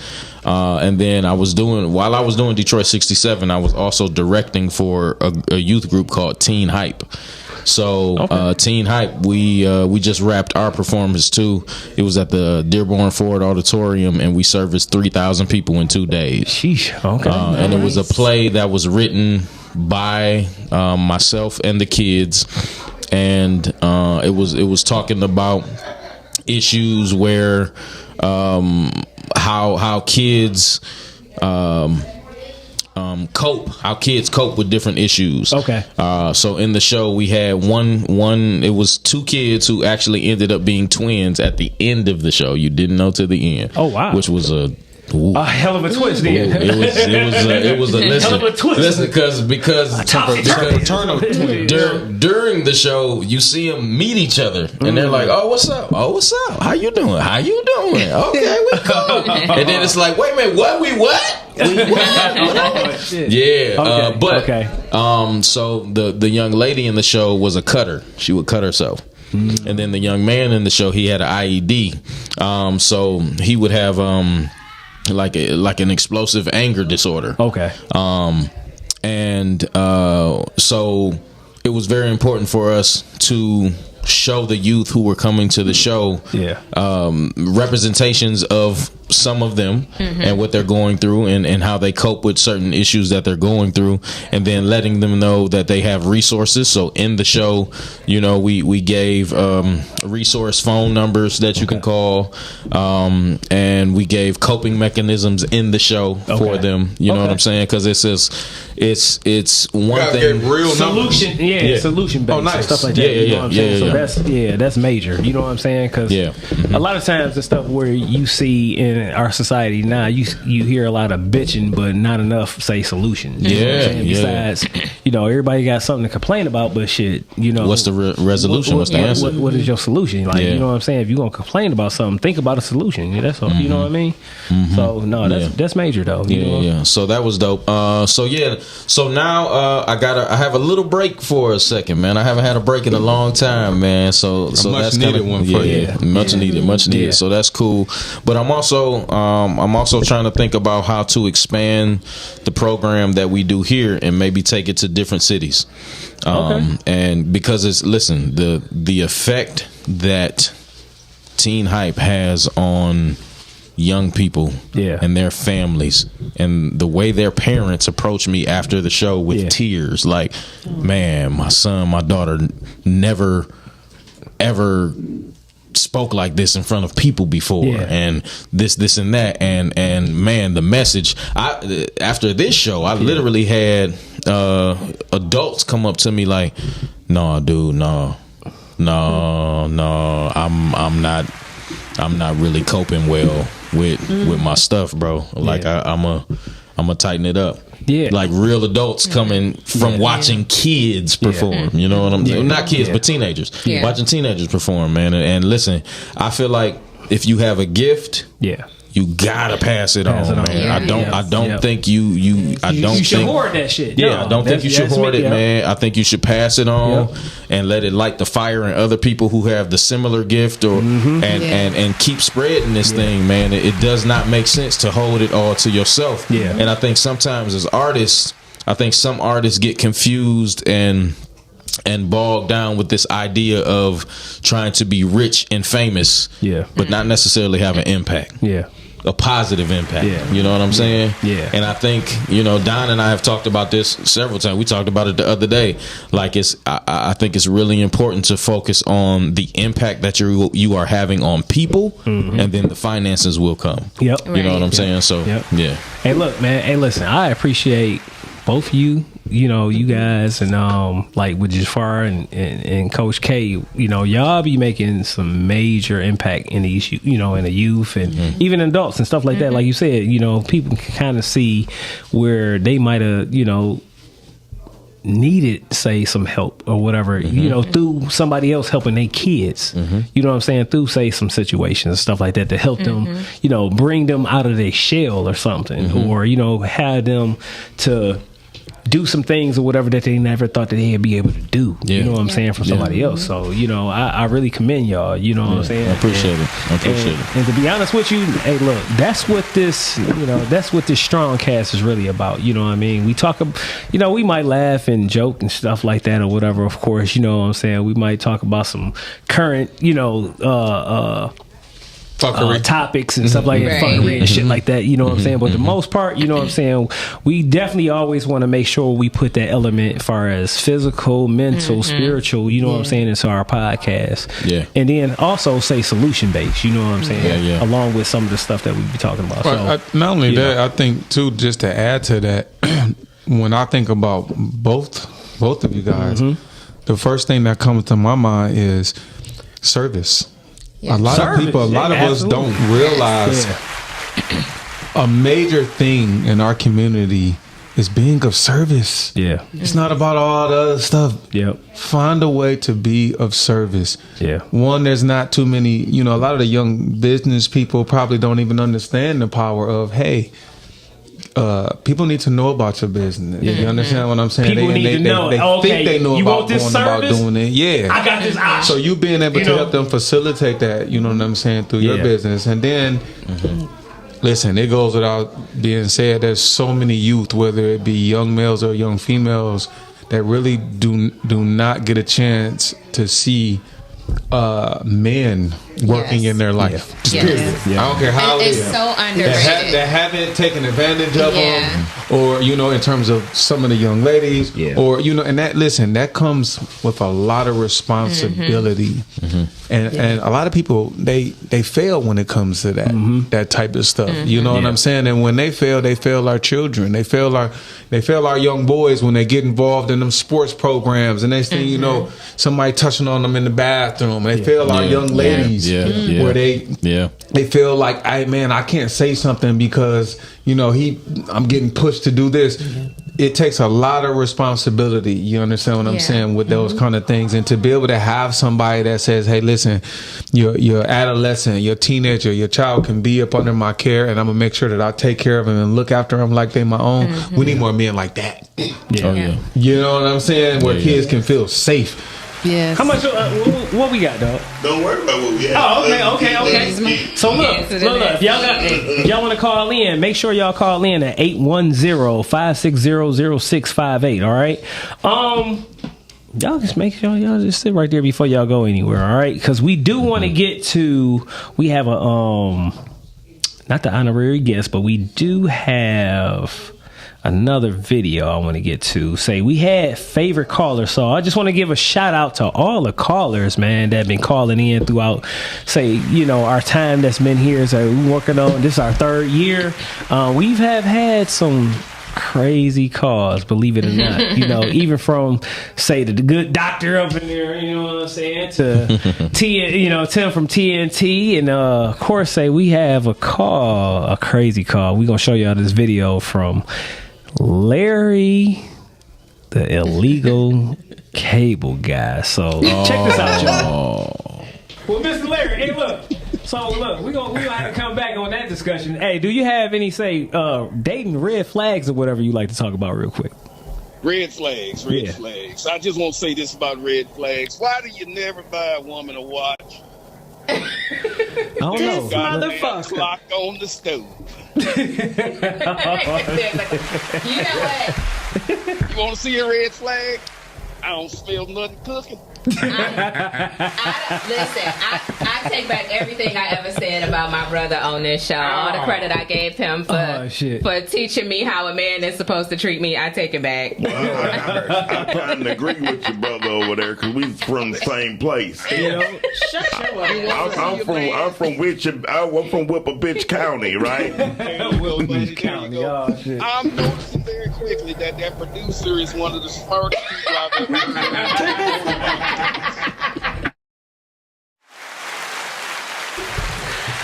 And then while I was doing Detroit 67, I was also directing for a youth group called Teen Hype. So Teen Hype, we just wrapped our performance too. It was at the Dearborn Ford Auditorium, and we serviced 3,000 people in 2 days.
Sheesh. Okay.
And it was a play that was written by myself and the kids, and it was talking about issues where how kids cope with different issues.
Okay.
So in the show we had one it was 2 kids who actually ended up being twins at the end of the show. You didn't know to the end.
Oh wow.
Which was a
hell of a twist, then.
It was a
hell of a twist.
Listen, because during the show, you see them meet each other, and they're like, "Oh, what's up? Oh, what's up? How you doing? How you doing? Okay, we cool." And then it's like, "Wait a minute, what? We what? We what?" Yeah, so the young lady in the show was a cutter. She would cut herself. And then the young man in the show, he had an IED. So he would have like an explosive anger disorder.
Okay.
So it was very important for us to show the youth who were coming to the show representations of some of them and what they're going through and how they cope with certain issues that they're going through, and then letting them know that they have resources. So in the show, you know, we gave resource phone numbers that you can call, and we gave coping mechanisms in the show for them. You know what I'm saying? Because it's one thing.
Real
solution, solution based,
nice.
stuff like that. You know what I'm saying? So that's major. You know what I'm saying? Because a lot of times the stuff where you see in our society now, you hear a lot of bitching, but not enough say solutions. You know what I'm saying? Besides, you know, everybody got something to complain about, but shit, you know,
what's the resolution? What's the answer?
What is your solution? Like, you know what I'm saying? If you're gonna complain about something, think about a solution. Yeah, that's all. You know what I mean? So no, that's major though. You know?
So that was dope. So now I have a little break for a second, man. I haven't had a break in a long time, man. So
much
that's
needed one for you.
Much needed. So that's cool. But I'm also trying to think about how to expand the program that we do here and maybe take it to different cities. And because the effect that Teen Hype has on young people and their families, and the way their parents approach me after the show with tears, like, man, my son, my daughter never ever spoke like this in front of people before, and this and that, and man, the message. After this show, I literally had adults come up to me like, "No, dude, no, I'm not really coping well with my stuff, bro. Like I'm a tighten it up." Yeah, like real adults coming from watching kids perform. You know what I'm saying? Not kids, but teenagers. Watching teenagers perform, man. And listen, I feel like if you have a gift, you gotta pass it on, man. I don't think you
should hoard that shit.
I don't think you should hoard it, man. I think you should pass it on and let it light the fire in other people who have the similar gift, or and keep spreading this thing, man. It does not make sense to hold it all to yourself. And I think sometimes as artists, some artists get confused and bogged down with this idea of trying to be rich and famous, but not necessarily have an impact. a positive impact.
Yeah.
You know what I'm saying?
Yeah.
And I think, you know, Don and I have talked about this several times. We talked about it the other day. Like I think it's really important to focus on the impact that you are having on people, and then the finances will come.
Yep.
You know what I'm saying? So yeah.
Hey, look, man. Hey, listen. I appreciate both you. You know, you guys, and like with Jafar and Coach K, you know, y'all be making some major impact in the issue, you know, in the youth and even adults and stuff like that. Like you said, you know, people can kind of see where they might have, you know, needed, say, some help or whatever, you know, through somebody else helping their kids, you know what I'm saying, through, say, some situations and stuff like that to help them, you know, bring them out of their shell or something, or, you know, have them to do some things or whatever that they never thought that they'd be able to do. You know what I'm saying, from somebody else. So, you know, I really commend y'all. You know what I'm saying?
I appreciate it.
And to be honest with you, hey, look, that's what this, you know, that's what this strong cast is really about. You know what I mean? We talk, you know, we might laugh and joke and stuff like that or whatever. Of course, you know what I'm saying? We might talk about some current, you know, topics and stuff like that, fuckery and shit like that, you know what I'm saying? But the most part, you know what I'm saying, we definitely always want to make sure we put that element as far as physical, mental, spiritual, you know what I'm saying, into our podcast. And then also say solution based, you know what I'm saying? Along with some of the stuff that we be talking about.
Well,
So
not only that, I think too, just to add to that, when I think about both of you guys, the first thing that comes to my mind is service. A lot of people, a lot of us don't realize a major thing in our community is being of service. It's not about all the other stuff. Find a way to be of service. One, there's not too many, you know, a lot of the young business people probably don't even understand the power of, hey, people need to know about your business. You understand what I'm saying?
People need to know.
They think they know about going about doing it.
I got this option.
So you being able to help them facilitate that, you know what I'm saying, through your business. And then, listen, it goes without being said, there's so many youth, whether it be young males or young females, that really do not get a chance to see men working in their life. Period. I don't care how
it's so underrated.
That haven't taken advantage of them, or, you know, in terms of some of the young ladies, or, you know, and that, listen, that comes with a lot of responsibility, and a lot of people they fail when it comes to that type of stuff. You know what I'm saying? And when they fail our children, they fail our young boys when they get involved in them sports programs, and they see, you know, somebody touching on them in the bathroom. They fail our young ladies where they feel like, I can't say something because, you know, I'm getting pushed to do this. It takes a lot of responsibility, you understand what I'm saying, with those kind of things. And to be able to have somebody that says, hey, listen, your adolescent, your teenager, your child can be up under my care, and I'm going to make sure that I take care of them and look after them like they my own. We need more men like that. You know what I'm saying? Where kids can feel safe.
How much? What we got, dog?
Don't worry about what we have.
Oh, okay. So look, if y'all want to call in, make sure y'all call in at 810-560-0658. All right. Y'all just make sure y'all just sit right there before y'all go anywhere. All right, because we do want to get to. We have a not the honorary guest, but we do have another video I want to get to. Say we had favorite callers, so I just want to give a shout out to all the callers, man, that have been calling in throughout, say, you know, our time that's been here. So we working on this is our third year. We've had some crazy calls, believe it or not. You know, even from, say, the good doctor up in there, you know what I'm saying, to Tim from TNT, and of course, say we have a crazy call. We're gonna show y'all this video from Larry, the illegal cable guy. So check this out, y'all. Well, Mr. Larry, hey, look. So look, we gonna have to come back on that discussion. Hey, do you have any, say, dating red flags or whatever you like to talk about real quick?
Red flags. I just want to say this about red flags. Why do you never buy a woman a watch?
I don't know.
Motherfucker. Clock on the stove.
You know what?
You want to see a red flag? I don't smell nothing cooking.
Listen, I take back everything I ever said about my brother on this show. All the credit I gave him for teaching me how a man is supposed to treat me, I take it back.
I kind of agree with your brother over there because we from the same place.
You know? Shut your ass.
I'm from Whipper County, right?
Whipper County. Oh shit.
I'm noticing very quickly that producer is one of the smartest people I've ever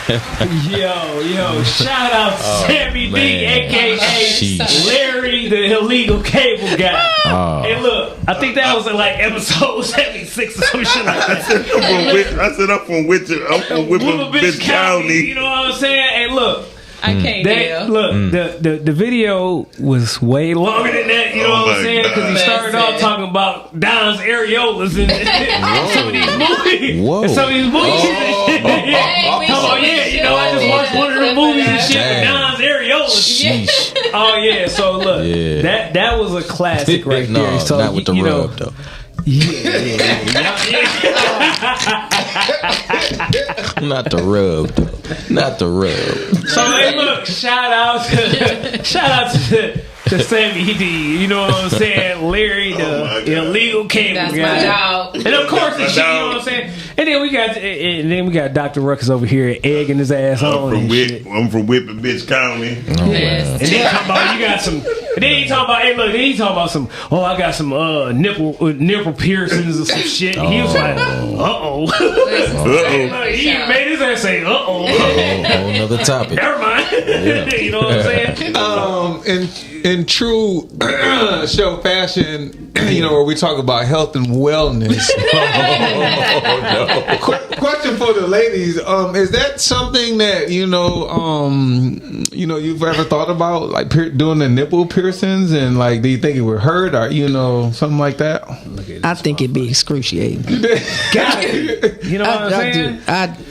Yo, shout out Sammy D, aka Larry, the illegal cable guy. Hey, look, I think that was in like episode 76 or some shit like that.
I said I'm from Whipper County.
You know what I'm saying? Hey, look.
I can't deal.
Look, the video was way longer than that. You know what I'm saying? Because he started off talking about Don's areolas and some of these movies. And some of these movies. I just watched one of the movies and shit with Don's areolas. Oh yeah. So look, that was a classic right there. So
not with the rub though. Not the rub, though. Not the rub.
So hey, look, shout out to Sammy D. You know what I'm saying? Larry, the illegal cable guy.
That's my dog.
And of course, the shit. You know what I'm saying? And then we got Dr. Ruckus over here egging his ass on.
I'm from Whipping Bitch County.
And then talking about you got some. And then he talking about some. Oh, I got some nipple piercings or some shit. And he was like, he made his ass say,
Whole another topic.
Never mind. You know what I'm saying?
In true show fashion, where we talk about health and wellness. Question for the ladies: is that something that you've ever thought about, like doing the nipple piercings, and like, do you think it would hurt, or something like that?
I think it'd be excruciating.
Got it. You know what I'm saying?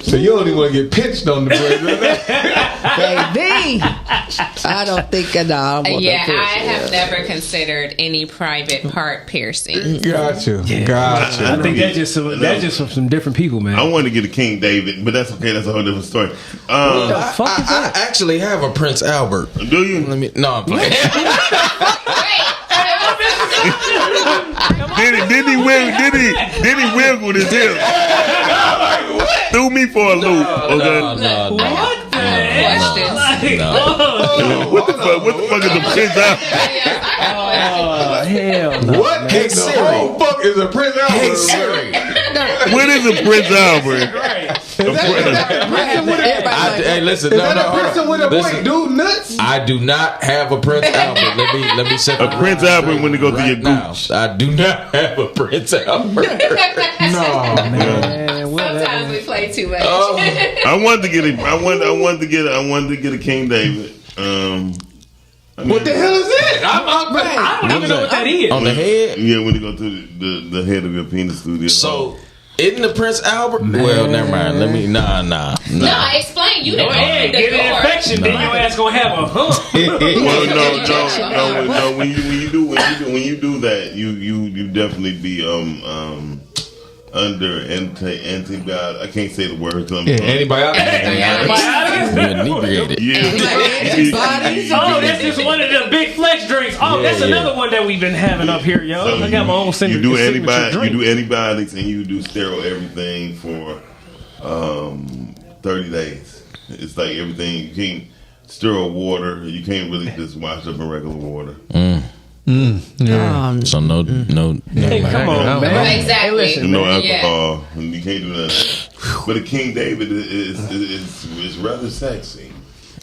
So you don't even want to get pinched on the breast,
baby. I don't think I want
I have never considered any private part piercing.
Got you.
I think that's just from some different people, man.
I want to get a King David, but that's okay. That's a whole different story.
What the fuck is that? I actually have a Prince Albert.
Do you?
No, I'm playing.
Did he wiggle his hips? Threw me for a loop.
No.
What the hell?
What the fuck is a Prince Albert?
Oh hell no.
What in the whole fuck is a Prince Albert?
Hey Siri.
What is a Prince Albert?
Hey, listen.
Is that a person with a white dude nuts?
I do not have a Prince Albert. Let me set
a Prince Albert when they go through your gooch.
I do not have a Prince Albert.
No, man.
Sometimes we play too much.
I wanted to get a King David.
What the hell is that?
I don't even know what that is.
On the head?
Yeah, when you go to the head of your penis studio.
So, isn't the Prince Albert? Well, never mind. Let me. Nah.
No, explain. You didn't
get an infection, then your ass gonna have a hump.
Well, no. When you do that, you definitely be under antibiotic. I can't say the word.
Antibiotics.
Inebriated.
Oh, that's just one of the big Flex drinks. Oh, that's another one that we've been having up here, yo.
So
I got my own
you do antibiotics, and you do sterile everything for 30 days. It's like everything. You can't sterile water. You can't really just wash up in regular water.
So no.
Hey, come on, man.
Exactly.
Listen,
no alcohol. And you can't do that. But a King David is rather sexy.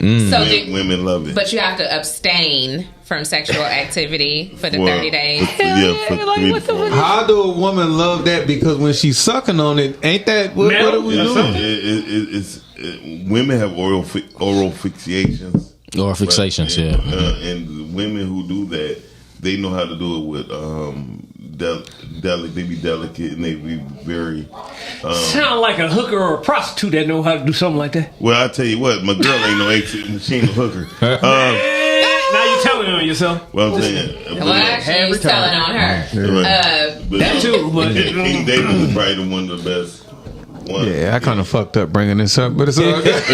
Women love it.
But you have to abstain from sexual activity for the 30 days.
How do a woman love that? Because when she's sucking on it, ain't that what are we doing?
Women have oral fixations.
Or fixations,
and women who do that, they know how to do it with they be delicate and they be very
sound like a hooker or a prostitute that know how to do something like that.
Well, I tell you what, my girl ain't no she ain't no hooker.
Now you telling on yourself.
Well, I'm saying.
Well, actually, he's telling on her.
That too, but
King David is probably the one of the best ones.
Yeah, I kind of fucked up bringing this up, but it's all good.
That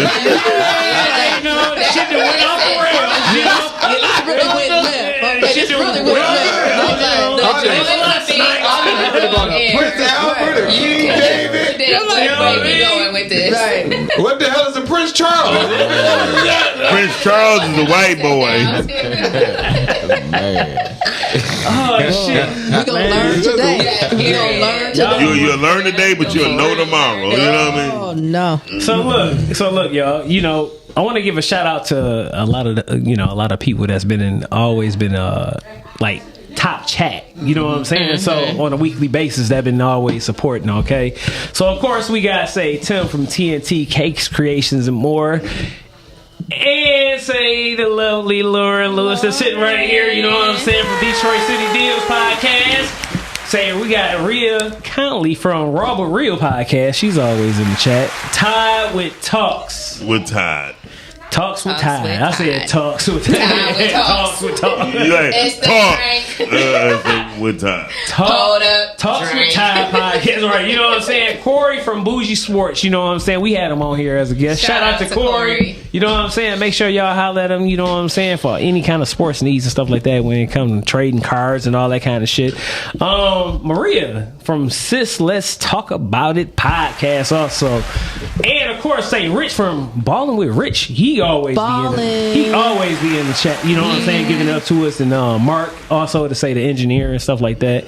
shit that went off the rails.
It really went left. Okay, this really went
Prince Albert or King David.
Going with this.
What the hell is a Prince Charles?
Prince Charles is a white boy.
Oh shit!
We're gonna learn today.
You'll learn today, but you'll know tomorrow. You know what I mean?
Oh no!
So look, y'all. You know, I want to give a shout out to a lot of a lot of people that's always been like top chat. You know what I'm saying? So on a weekly basis, that been always supporting. Okay, so of course we got Tim from TNT Cakes Creations and More. And the lovely Lauren Lewis that's sitting right here, you know what I'm saying, from Detroit City Deals podcast. We got Rhea Conley from Raw But Real podcast. She's always in the chat. Todd with Talks.
With Todd.
Talks with Todd. I said Talks with Todd. Talks with Todd.
You like talk with Todd.
Talks with Todd podcast. Right. You know what I'm saying? Corey from Bougie Sports. You know what I'm saying? We had him on here as a guest. Shout out to Corey. You know what I'm saying? Make sure y'all holler at him. You know what I'm saying? For any kind of sports needs and stuff like that when it comes to trading cards and all that kind of shit. Maria from Sis Let's Talk About It podcast also. And of course, Rich from Ballin' with Rich. He always be in the chat. You know what I'm saying? Giving it up to us. And Mark also to say the engineer and stuff like that.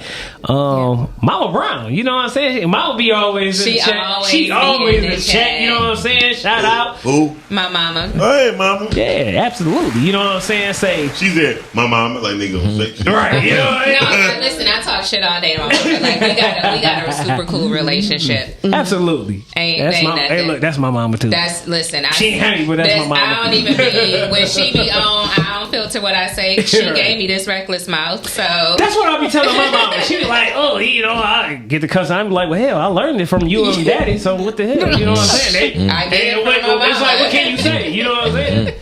Mama Brown. You know what I'm saying? Mama be always in the chat. She always in the chat. You know what I'm saying? Shout out.
Who?
My mama.
Hey, mama.
Yeah, absolutely. You know what I'm saying?
She said, my mama, like nigga on sex.
Right. You know what I mean?
No, listen, I talk shit all day to my mama. Like, we got a super cool relationship.
Absolutely. Hey, look, that's my mama too.
She
ain't happy, but that's my mama.
I don't even be, when she be on, I don't filter what I say. She gave me this reckless mouth, so.
That's what I be telling my mama. She be like, I get the cuss. I'm like, well, hell, I learned it from you and daddy, so what the hell? You know what I'm saying?
I get it from my mama.
It's like, what can you say? You know what I'm saying?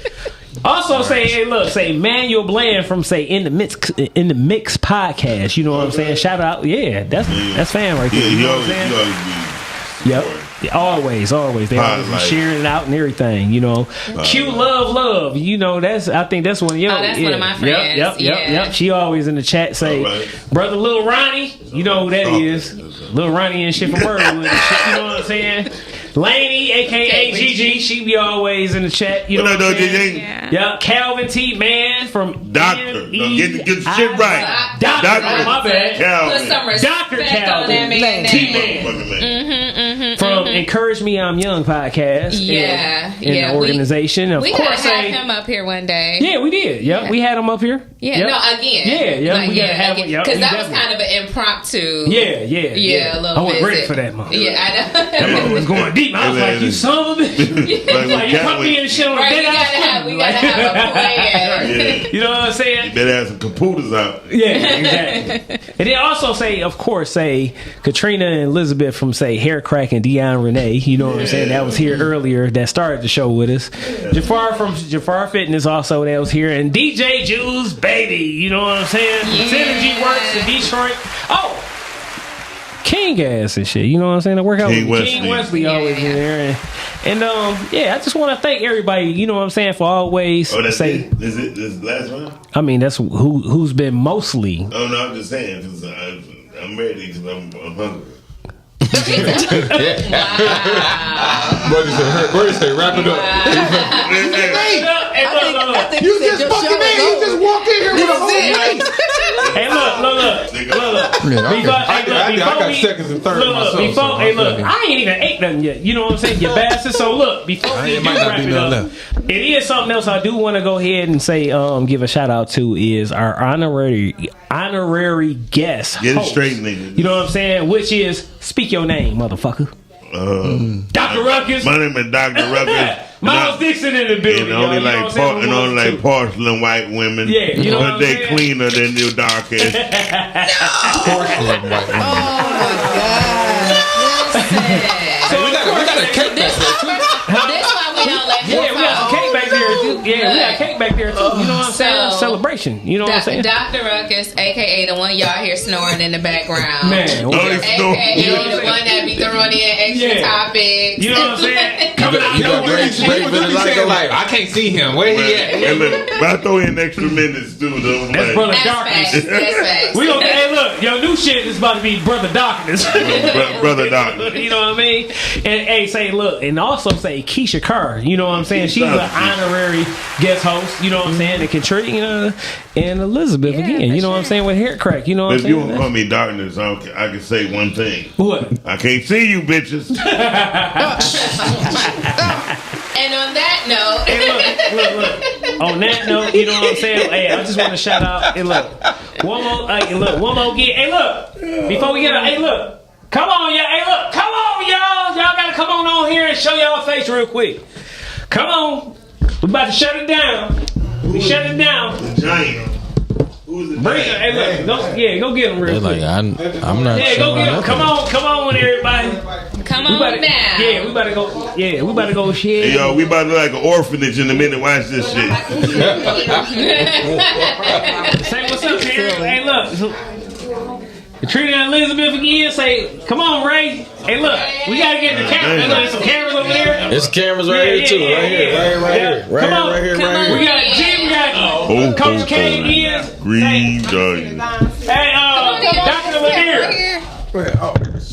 Also Manuel Bland from In the Mix podcast. You know what I'm saying? Shout out, that's fan right there. You know what I'm saying? Yep. Always. They always be sharing it out and everything, you know. Q Love, you know, I think that's one of your.
Oh, that's one of my friends.
Yep. She always in the chat brother Lil Ronnie, you know who that is. Lil Ronnie and shit from Birdwood and shit, you know what I'm saying? Laney, aka Gigi, she be always in the chat. You know what I'm saying? Yep. Calvin T. Man from
Doctor. Get the shit right.
Doctor. My bad.
Calvin.
Put some
Dr.
Calvin
T. Man from Encourage Me I'm Young podcast. In the organization. Of
we
course,
gotta have him up here one day.
Yeah, we did. Yep, we had him up here.
Yeah, no, again.
We gotta have him.
Because that was kind of an impromptu.
Yeah.
A little
I wasn't ready for that, mother.
Yeah, I know.
That mother was going deep. I was like, you son of a bitch. Like, you put me in the shit on the bed.
We gotta have a plan.
You know what I'm saying?
You better have some computers out.
Yeah, exactly. And then also Katrina and Elizabeth from Hair Crack and Dion Renee. You know what I'm saying? That was here earlier. That started the show with us. Jafar from Jafar Fitness also that was here. And DJ Jules, baby. You know what I'm saying? Synergy Works in Detroit. Oh! King Gas and shit. You know what I'm saying? I work out with King Wesley always in there. And I just want to thank everybody, you know what I'm saying, for always
say. Is it this last one?
I mean, that's who's been mostly.
Oh, no, I'm just saying, because I'm ready, because I'm hungry.
What did you say? Wrap it up. You just walked in here with a whole mic.
Hey, look.
I got seconds and thirds myself.
I ain't even ate nothing yet. You know what I'm saying? You bastard. So look, before we wrap it up, it is something else I do want to go ahead and say, give a shout out to is our honorary guest.
Get it straight, nigga.
You know what I'm saying? Which is Speak Your Name, motherfucker. Dr. Ruckus.
My name is Dr. Ruckus.
Miles Dixon in the building.
And only like porcelain white women.
Yeah, you know what
they cleaner than your dark hair.
Porcelain white women.
Oh my God.
So we got a cake back there too.
This one we don't let
we got some cake back there. Yeah, we got cake back there too. You know what I'm saying? Celebration. You know what I'm saying?
Dr. Ruckus, aka the one y'all hear snoring in the background.
Man,
aka the one that be throwing in extra topics.
You know what I'm saying?
Coming out I can't see him. Where he at?
And look, but I throw in extra minutes too, though.
That's Brother Darkness. We gonna, hey, look, your new shit is about to be Brother Darkness.
Brother Darkness.
You know what I mean? And hey, say look, and also say Keisha Kerr. You know what I'm saying? She's an honorary guest host. You know what I'm saying? And Katrina and Elizabeth again. You know what I'm saying? With hair crack. You know what I'm saying?
If you don't call me Darkness, I can say one thing.
What?
I can't see you, bitches.
And on that note,
hey, look. On that note, you know what I'm saying? Hey, I just want to shout out. Hey, look, one more. One more. Hey, look. Before we get out, hey, look. Come on, y'all. Hey, look. Come on, y'all. Y'all gotta come on here and show y'all face real quick. Come on. We about to shut it down. We shut it down.
The giant. Who's the
Bring it. Hey, look. Go get him real quick.
I'm not.
Yeah, go get him. Come on, everybody.
Come on now.
Yeah, we about to go. Yeah, we about to go shit.
Hey, yo, we about to look like an orphanage in a minute. Watch this shit.
Say what's up here. Hey, look. Katrina and Elizabeth again. Say, come on, Ray. Hey, look. We gotta get the camera. There's some cameras over there.
There's cameras right here too. Right here. Right here.
We got Jim. We got Coach K again.
Green giant.
Hey, Dr. Lanier.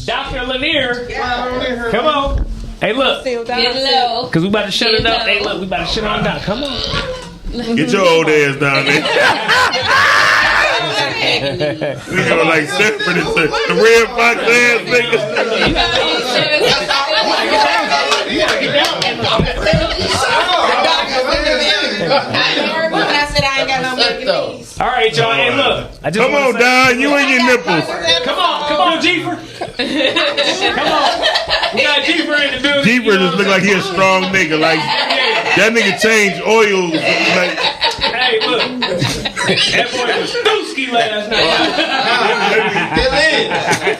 Dr. Lanier. Come on. Hey, look.
Get low.
Because we about to shut it up. Hey, look. We about to shut it down. Come on.
Get your old ass down there. We go like separate. The red fox ass nigga.
All right, y'all. Hey, look.
Come on, Don. You and your nipples.
Come on, Jeeper. Come on. We got Jeeper in the building.
Jeeper just look like he a strong nigga. Like that nigga changed oils. Like,
hey, look. That boy was Stooski last night.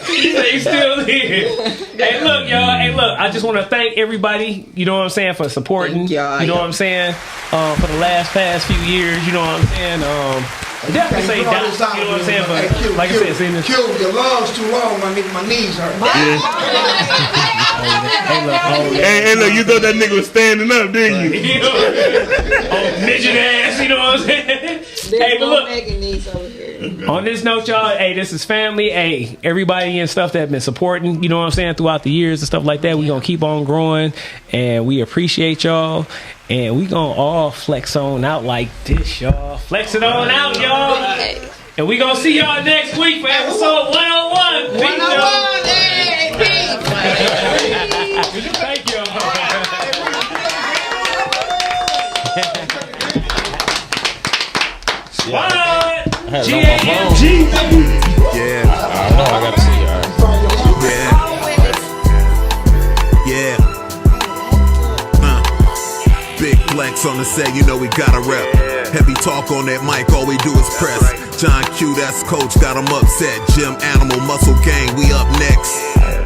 He's still here. Hey, look, y'all. Hey, look. I just want to thank everybody. You know what I'm saying, for supporting. You know what I'm saying, for the past few years. You know what I'm saying. Definitely say down. You know what I'm saying, but like I said, see this.
Your lungs too long. My knees hurt.
Hey, look, you thought that nigga was standing up, didn't you?
Midget ass, you know what I'm saying? Hey, but look. On this note, y'all, hey, this is family. Hey, everybody and stuff that been supporting, you know what I'm saying, throughout the years and stuff like that. We gonna keep on growing, and we appreciate y'all. And we gonna all flex on out like this, y'all. Flex it on out, y'all. And we gonna see y'all next week for episode 101. Peace, y'all. Thank you. What? G.A.M.G.
Yeah.
I know. I gotta see y'all.
Yeah. Big flex on the set, you know we gotta rep. Heavy talk on that mic, all we do is press. John Q, that's coach, got him upset. Jim Animal, Muscle Gang, we up next.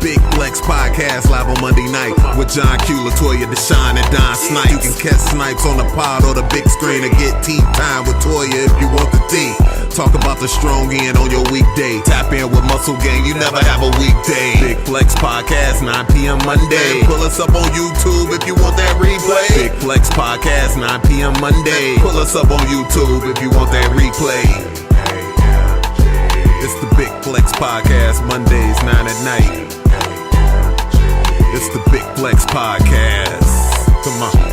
Big Flex Podcast live on Monday night with John Q, LaToya, Deshaun, and Don Snipes. You can catch Snipes on the pod or the big screen or get tea time with Toya if you want the tea. Talk about the strong end on your weekday. Tap in with Muscle Gang, you never have a weekday. Big Flex Podcast, 9 p.m. Monday. Pull us up on YouTube if you want that replay. Big Flex Podcast, 9 p.m. Monday. Pull us up on YouTube if you want that replay. It's the Big Flex Podcast, Mondays, 9 at night. It's the Big Flex Podcast. Come on.